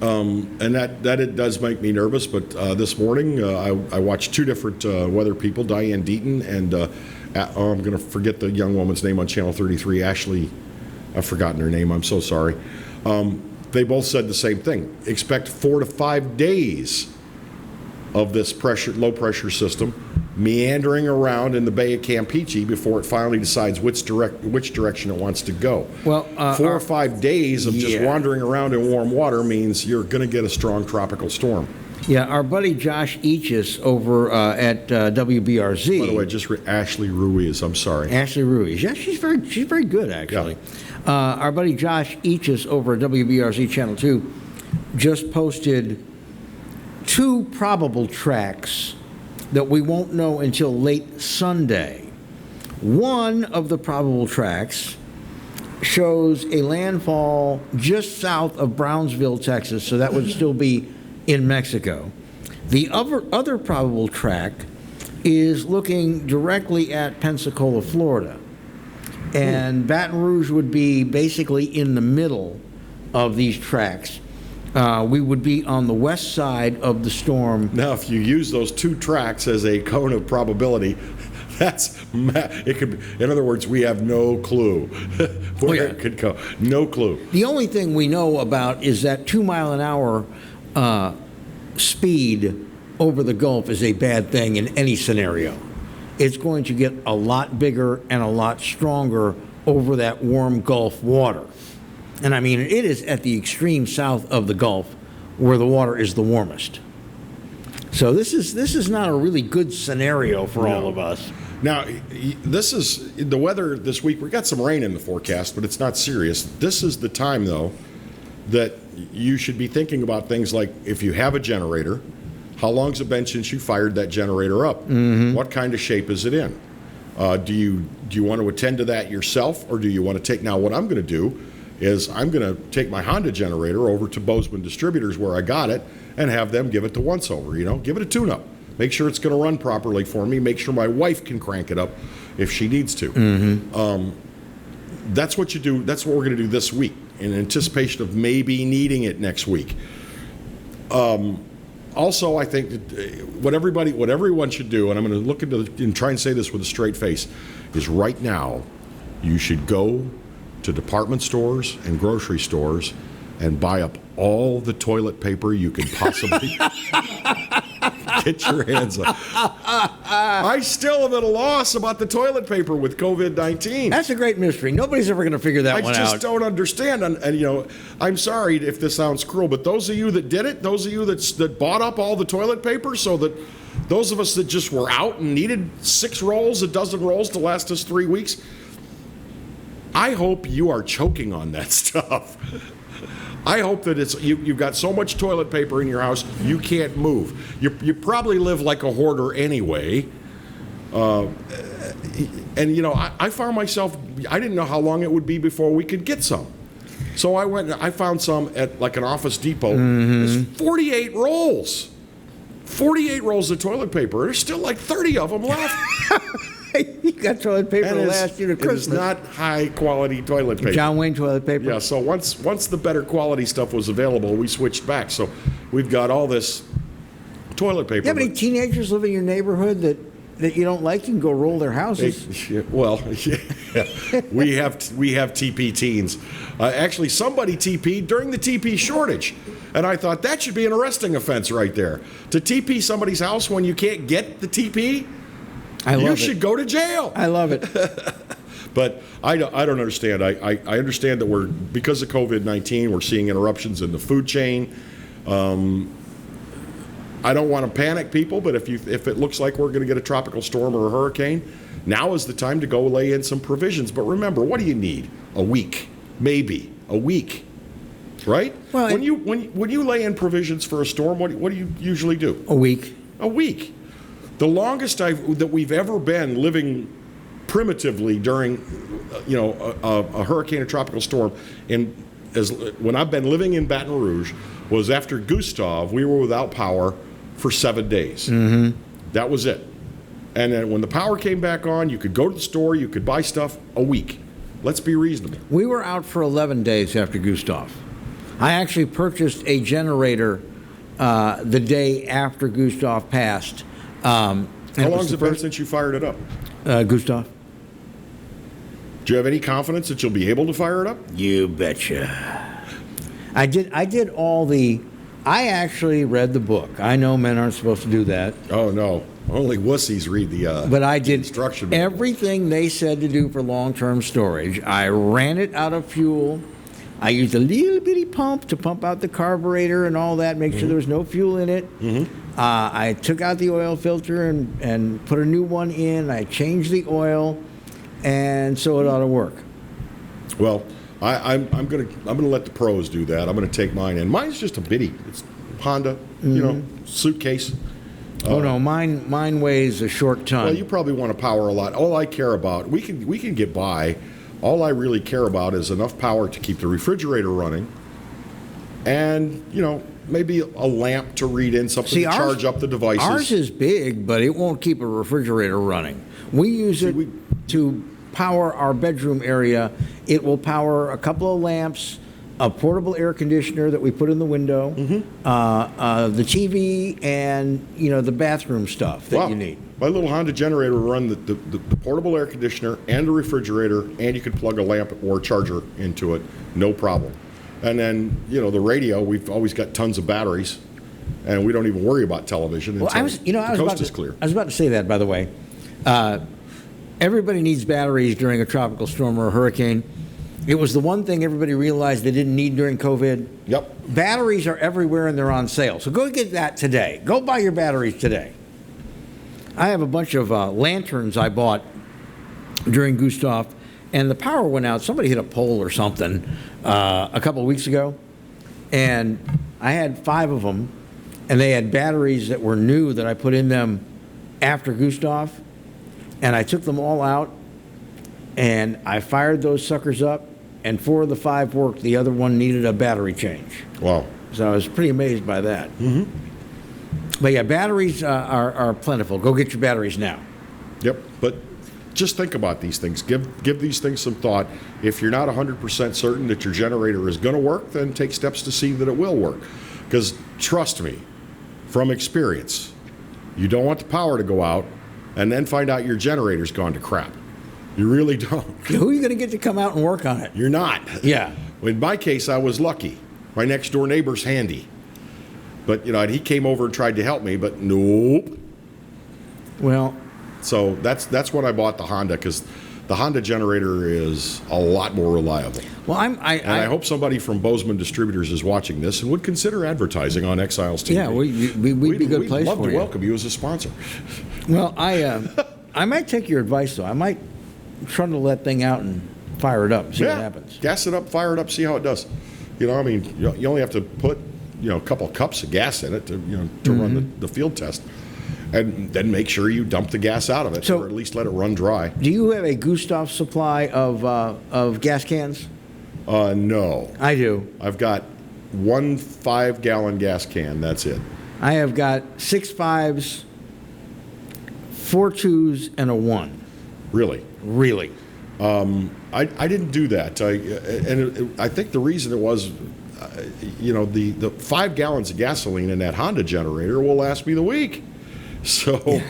And that it does make me nervous, but this morning I watched two different weather people, Diane Deaton and I'm going to forget the young woman's name on Channel 33, Ashley, I've forgotten her name, I'm so sorry. They both said the same thing. Expect 4 to 5 days of this low pressure system meandering around in the Bay of Campeche before it finally decides which direction it wants to go. Well, 4 or 5 days of just wandering around in warm water means you're going to get a strong tropical storm. Yeah, our buddy Josh Eachus over at WBRZ. By the way, just Ashley Ruiz. I'm sorry. Ashley Ruiz. Yeah, she's very good actually. Yeah. Our buddy Josh Eachus over at WBRZ Channel 2 just posted 2 probable tracks that we won't know until late Sunday. One of the probable tracks shows a landfall just south of Brownsville, Texas, so that would still be in Mexico. The other probable track is looking directly at Pensacola, Florida. And Baton Rouge would be basically in the middle of these tracks. We would be on the west side of the storm. Now, if you use those 2 tracks as a cone of probability, it could. In other words, we have no clue where it could go. No clue. The only thing we know about is that 2 mile an hour speed over the Gulf is a bad thing in any scenario. It's going to get a lot bigger and a lot stronger over that warm Gulf water. And I mean, it is at the extreme south of the Gulf where the water is the warmest. So this is not a really good scenario for all of us. Now, this is the weather this week. We got some rain in the forecast, but it's not serious. This is the time, though, that you should be thinking about things like if you have a generator, how long's it been since you fired that generator up? Mm-hmm. What kind of shape is it in? Do you want to attend to that yourself, or do you want to take? Now, what I'm going to do is I'm going to take my Honda generator over to Bozeman Distributors where I got it and have them give it the once over, give it a tune-up. Make sure it's going to run properly for me. Make sure my wife can crank it up if she needs to. Mm-hmm. That's what you do. That's what we're going to do this week in anticipation of maybe needing it next week. Also, I think that what everyone should do, and I'm going to look into and try and say this with a straight face, is right now you should go to department stores and grocery stores and buy up all the toilet paper you can possibly Get your hands up. I still am at a loss about the toilet paper with COVID-19. That's a great mystery. Nobody's ever going to figure that one out. I just don't understand. And, you know, I'm sorry if this sounds cruel, but those of you that did it, those of you that bought up all the toilet paper so that those of us that just were out and needed 6 rolls, a dozen rolls to last us 3 weeks, I hope you are choking on that stuff. I hope that you've got so much toilet paper in your house you can't move. You probably live like a hoarder anyway. And you know, I found myself, I didn't know how long it would be before we could get some. So I went and I found some at like an Office Depot. It's 48 rolls. 48 rolls of toilet paper. There's still like 30 of them left. You got toilet paper to last you to Christmas. It's not high quality toilet paper. John Wayne toilet paper. Yeah, so once the better quality stuff was available, we switched back. So we've got all this toilet paper. You have any teenagers live in your neighborhood that you don't like? You can go roll their houses. Well, yeah, we have TP teens. Actually, somebody TP'd during the TP shortage. And I thought that should be an arresting offense right there. To TP somebody's house when you can't get the TP, you should go to jail. I love it. But I don't understand. I understand that because of COVID-19, we're seeing interruptions in the food chain. I don't want to panic people, but if it looks like we're going to get a tropical storm or a hurricane, now is the time to go lay in some provisions. But remember, what do you need? A week, maybe a week, right? Well, when you lay in provisions for a storm, what do you usually do? A week. A week. The longest that we've ever been living primitively during, a hurricane or tropical storm, when I've been living in Baton Rouge, was after Gustav. We were without power for 7 days. Mm-hmm. That was it. And then when the power came back on, you could go to the store, you could buy stuff. A week. Let's be reasonable. We were out for 11 days after Gustav. I actually purchased a generator the day after Gustav passed. How long has it been since you fired it up? Gustav. Do you have any confidence that you'll be able to fire it up? You betcha. I actually read the book. I know men aren't supposed to do that. Oh, no. Only wussies read the But I did instruction. Everything they said to do for long-term storage. I ran it out of fuel. I used a little bitty pump to pump out the carburetor and all that, make sure there was no fuel in it. Mm-hmm. I took out the oil filter and put a new one in. I changed the oil, and so it ought to work. Well, I'm gonna let the pros do that. I'm gonna take mine in. Mine's just a bitty. It's Honda, suitcase. Oh no, mine weighs a short ton. Well, you probably want to power a lot. All I care about, we can get by. All I really care about is enough power to keep the refrigerator running, and maybe a lamp to read in something to charge up the devices. Ours is big, but it won't keep a refrigerator running. We use it to power our bedroom area. It will power a couple of lamps, a portable air conditioner that we put in the window, the TV, and the bathroom stuff that you need. My little Honda generator will run the portable air conditioner and the refrigerator, and you could plug a lamp or charger into it, no problem. And then the radio, we've always got tons of batteries, and we don't even worry about television until the coast is clear. I was about to say that, by the way. Everybody needs batteries during a tropical storm or a hurricane. It was the one thing everybody realized they didn't need during COVID. Yep. Batteries are everywhere and they're on sale. So go get that today. Go buy your batteries today. I have a bunch of lanterns I bought during Gustav, and the power went out. Somebody hit a pole or something a couple of weeks ago, and I had 5 of them, and they had batteries that were new that I put in them after Gustav, and I took them all out, and I fired those suckers up, and 4 of the 5 worked. The other one needed a battery change. Wow. So I was pretty amazed by that. Mm-hmm. But yeah, batteries are plentiful. Go get your batteries now. Yep. But just think about these things. Give these things some thought. If you're not 100% certain that your generator is going to work, then take steps to see that it will work. Because trust me, from experience, you don't want the power to go out and then find out your generator's gone to crap. You really don't. Who are you going to get to come out and work on it? You're not. Yeah. In my case, I was lucky. My next door neighbor's handy. But, and he came over and tried to help me, but nope. Well, so that's when I bought the Honda, because the Honda generator is a lot more reliable. Well, I hope somebody from Bozeman Distributors is watching this and would consider advertising on Exiles TV. Yeah, we'd be a good place We'd love for to you. welcome you as a sponsor. Well, I might take your advice, though. I might trundle that thing out and fire it up, see what happens. Gas it up, fire it up, see how it does. You only have to put, a couple cups of gas in it to run the field test. And then make sure you dump the gas out of it, or at least let it run dry. Do you have a Gustav supply of gas cans? No. I do. I've got 1 5-gallon gas can. That's it. I have got 6 5s, 4 2s, and a 1. Really? Really. I didn't do that. I think the reason it was, the 5 gallons of gasoline in that Honda generator will last me the week. So,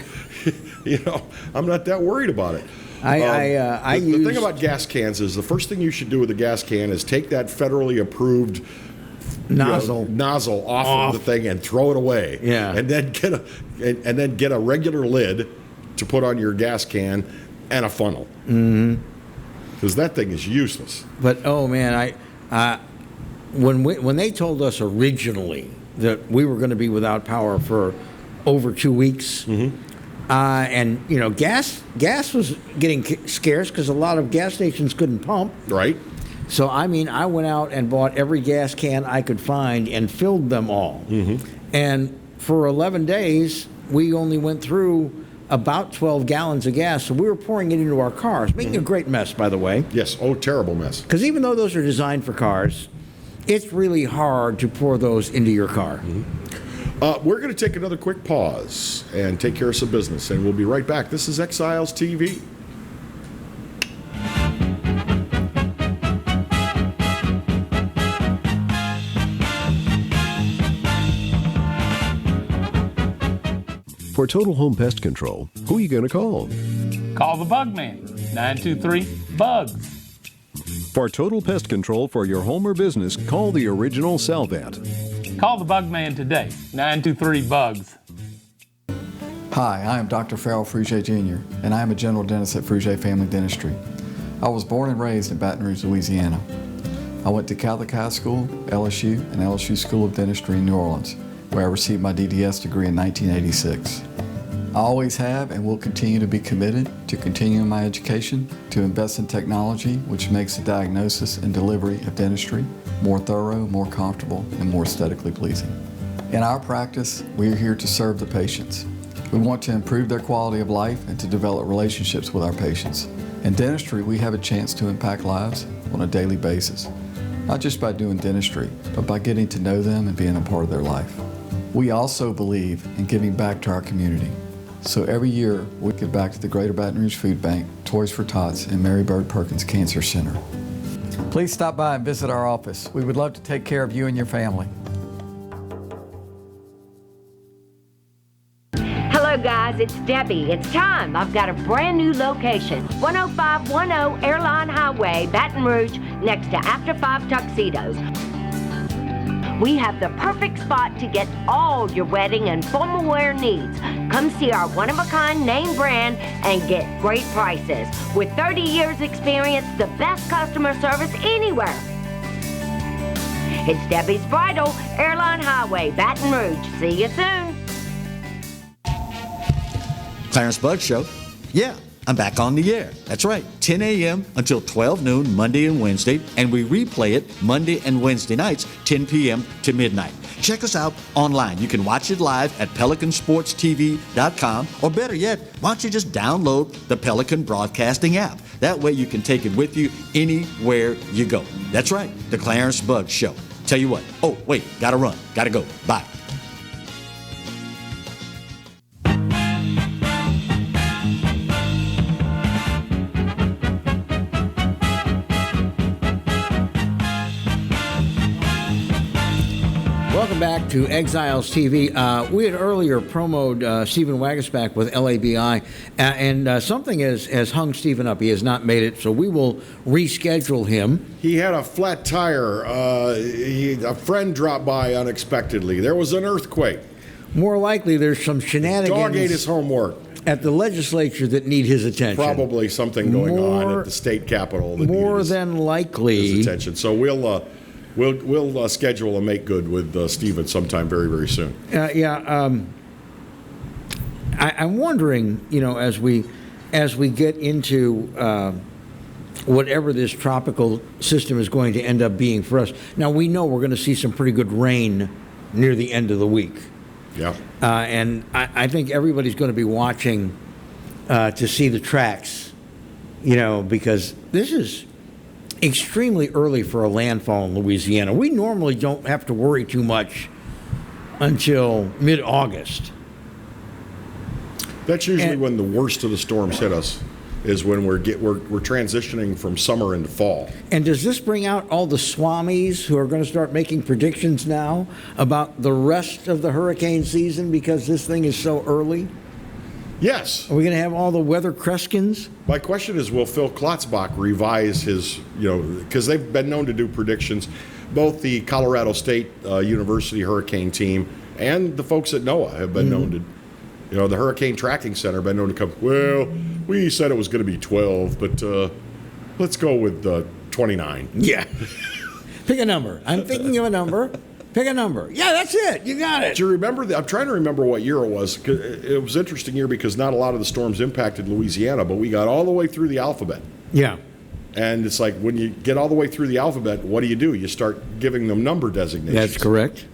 I'm not that worried about it. The thing about gas cans is the first thing you should do with a gas can is take that federally approved nozzle off of the thing and throw it away. Yeah. And then get a regular lid to put on your gas can and a funnel. Mm-hmm. Because that thing is useless. But man, when they told us originally that we were going to be without power for over 2 weeks, and gas was getting scarce because a lot of gas stations couldn't pump. Right. So I went out and bought every gas can I could find and filled them all. Mm-hmm. And for 11 days, we only went through about 12 gallons of gas. So we were pouring it into our cars, making a great mess, by the way. Yes. Oh, terrible mess. Because even though those are designed for cars, it's really hard to pour those into your car. Mm-hmm. We're going to take another quick pause and take care of some business, and we'll be right back. This is Exiles TV. For Total Home Pest Control, who are you going to call? Call the Bug Man, 923-BUGS. For total pest control for your home or business, call the original Salvat. Call the Bug Man today, 923-BUGS. Hi, I am Dr. Farrell Frugier Jr., and I am a general dentist at Frugier Family Dentistry. I was born and raised in Baton Rouge, Louisiana. I went to Catholic High School, LSU, and LSU School of Dentistry in New Orleans, where I received my DDS degree in 1986. I always have and will continue to be committed to continuing my education, to invest in technology which makes the diagnosis and delivery of dentistry more thorough, more comfortable, and more aesthetically pleasing. In our practice, we are here to serve the patients. We want to improve their quality of life and to develop relationships with our patients. In dentistry, we have a chance to impact lives on a daily basis, not just by doing dentistry, but by getting to know them and being a part of their life. We also believe in giving back to our community. So every year, we give back to the Greater Baton Rouge Food Bank, Toys for Tots, and Mary Bird Perkins Cancer Center. Please stop by and visit our office. We would love to take care of you and your family. Hello guys, it's Debbie. It's time. I've got a brand new location. 10510 Airline Highway, Baton Rouge, next to After 5 Tuxedos. We have the perfect spot to get all your wedding and formal wear needs. Come see our one-of-a-kind name brand and get great prices. With 30 years experience, the best customer service anywhere. It's Debbie's Bridal, Airline Highway, Baton Rouge. See you soon. Clarence Bug Show. Yeah, I'm back on the air. That's right, 10 a.m. until 12 noon, Monday and Wednesday, and we replay it Monday and Wednesday nights, 10 p.m. to midnight. Check us out online. You can watch it live at PelicanSportsTV.com, or better yet, why don't you just download the Pelican Broadcasting app? That way you can take it with you anywhere you go. That's right, the Clarence Bug Show. Tell you what, oh, wait, gotta run, gotta go, bye. Welcome welcome back to Exiles TV. We had earlier promoted Stephen Wagasback with LABI, and something has hung Stephen up. He has not made it, so we will reschedule him. He had a flat tire. A friend dropped by unexpectedly. There was an earthquake. More likely, there's some shenanigans. Dog ate his homework. At the legislature that need his attention. Probably something going on at the state capitol. That more needs than likely. His attention. So we'll schedule a make good with Stephen sometime very, very soon. I'm wondering, as we get into whatever this tropical system is going to end up being for us. Now we know we're going to see some pretty good rain near the end of the week. Yeah. And I think everybody's going to be watching to see the tracks, because this is extremely early for a landfall in Louisiana. We normally don't have to worry too much until mid-August. That's usually when the worst of the storms hit us, is when we're transitioning from summer into fall. And does this bring out all the swamis who are going to start making predictions now about the rest of the hurricane season because this thing is so early? Yes. Are we going to have all the weather Kreskins? My question is, will Phil Klotzbach revise his, because they've been known to do predictions, both the Colorado State University hurricane team and the folks at NOAA have been known to, the Hurricane Tracking Center have been known to come, well, we said it was going to be 12, but let's go with 29. Yeah. Pick a number. I'm thinking of a number. Pick a number. Yeah, that's it. You got it. Do you remember I'm trying to remember what year it was. It was an interesting year because not a lot of the storms impacted Louisiana, but we got all the way through the alphabet. Yeah. And it's like when you get all the way through the alphabet, what do? You start giving them number designations. That's correct.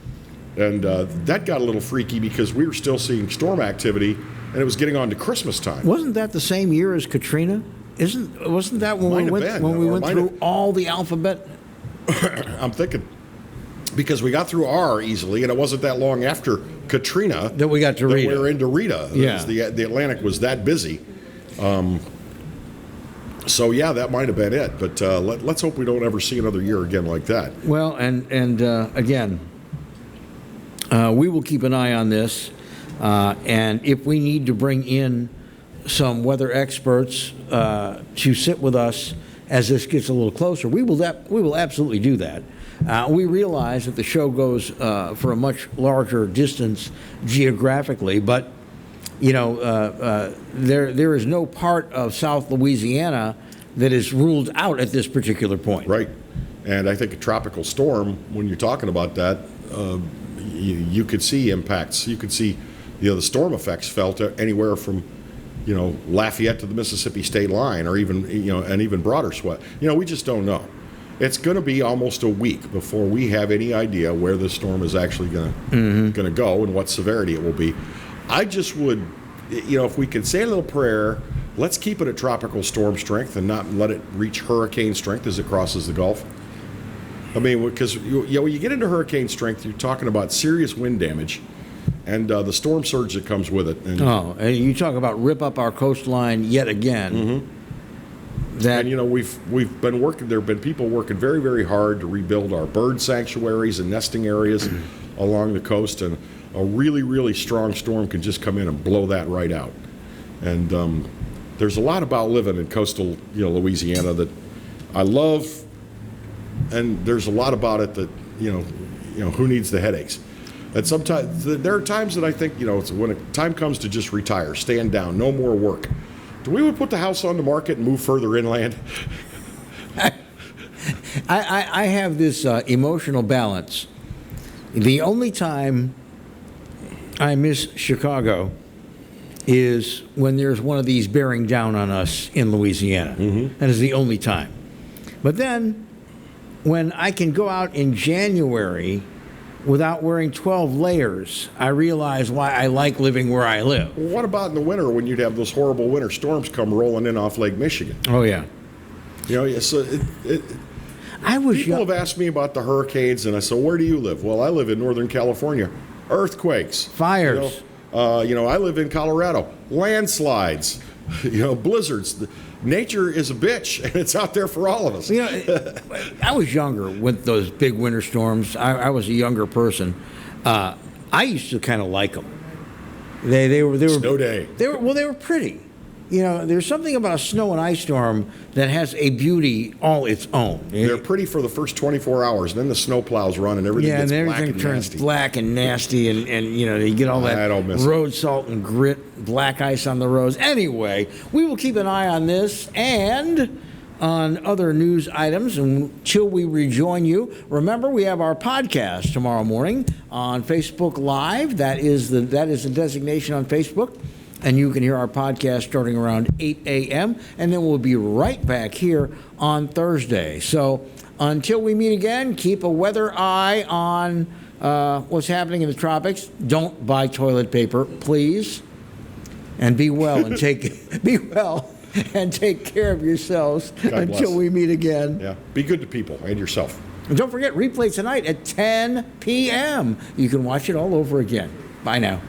And that got a little freaky because we were still seeing storm activity, and it was getting on to Christmas time. Wasn't that the same year as Katrina? Wasn't that when we went through all the alphabet? I'm thinking because we got through R easily, and it wasn't that long after Katrina that we got to Rita. We were into Rita. Yeah. The Atlantic was that busy. So yeah, that might have been it. But let's hope we don't ever see another year again like that. Well, and again, we will keep an eye on this, and if we need to bring in some weather experts to sit with us as this gets a little closer, we will absolutely do that. We realize that the show goes for a much larger distance geographically, but there is no part of South Louisiana that is ruled out at this particular point. Right, and I think a tropical storm, when you're talking about that, you could see impacts. You could see, the storm effects felt anywhere from, Lafayette to the Mississippi state line, or even, an even broader sweat. We just don't know. It's going to be almost a week before we have any idea where the storm is actually going to go and what severity it will be. I just would, if we could say a little prayer, let's keep it at tropical storm strength and not let it reach hurricane strength as it crosses the Gulf. I mean, because when you get into hurricane strength, you're talking about serious wind damage and the storm surge that comes with it. And you talk about rip up our coastline yet again. Mm-hmm. And we've been working. There have been people working very, very hard to rebuild our bird sanctuaries and nesting areas along the coast, and a really, really strong storm can just come in and blow that right out. And there's a lot about living in coastal, Louisiana that I love, and there's a lot about it that who needs the headaches. And sometimes there are times that I think when a time comes to just retire, stand down, no more work. Do we would put the house on the market and move further inland? I have this emotional balance. The only time I miss Chicago is when there's one of these bearing down on us in Louisiana. Mm-hmm. That is the only time. But then, when I can go out in January without wearing 12 layers, I realize why I like living where I live. Well, what about in the winter when you'd have those horrible winter storms come rolling in off Lake Michigan? Oh, yeah. So people have asked me about the hurricanes, and I said, where do you live? Well, I live in Northern California. Earthquakes. Fires. I live in Colorado. Landslides. Blizzards. Nature is a bitch, and it's out there for all of us. I was younger with those big winter storms. I was a younger person. I used to kind of like them. They were Snow day. They were pretty. You know, there's something about a snow and ice storm that has a beauty all its own. They're pretty for the first 24 hours, and then the snow plows run and everything gets and black everything and turns nasty. black and nasty, and you know, you get all that I don't miss it. road salt and grit, black ice on the roads. Anyway, we will keep an eye on this and on other news items until we rejoin you. Remember, we have our podcast tomorrow morning on Facebook Live. That is the designation on Facebook. And you can hear our podcast starting around 8 a.m. And then we'll be right back here on Thursday. So until we meet again, keep a weather eye on what's happening in the tropics. Don't buy toilet paper, please. And be well and take care of yourselves until we meet again. Yeah. Be good to people and yourself. And don't forget, replay tonight at 10 p.m. You can watch it all over again. Bye now.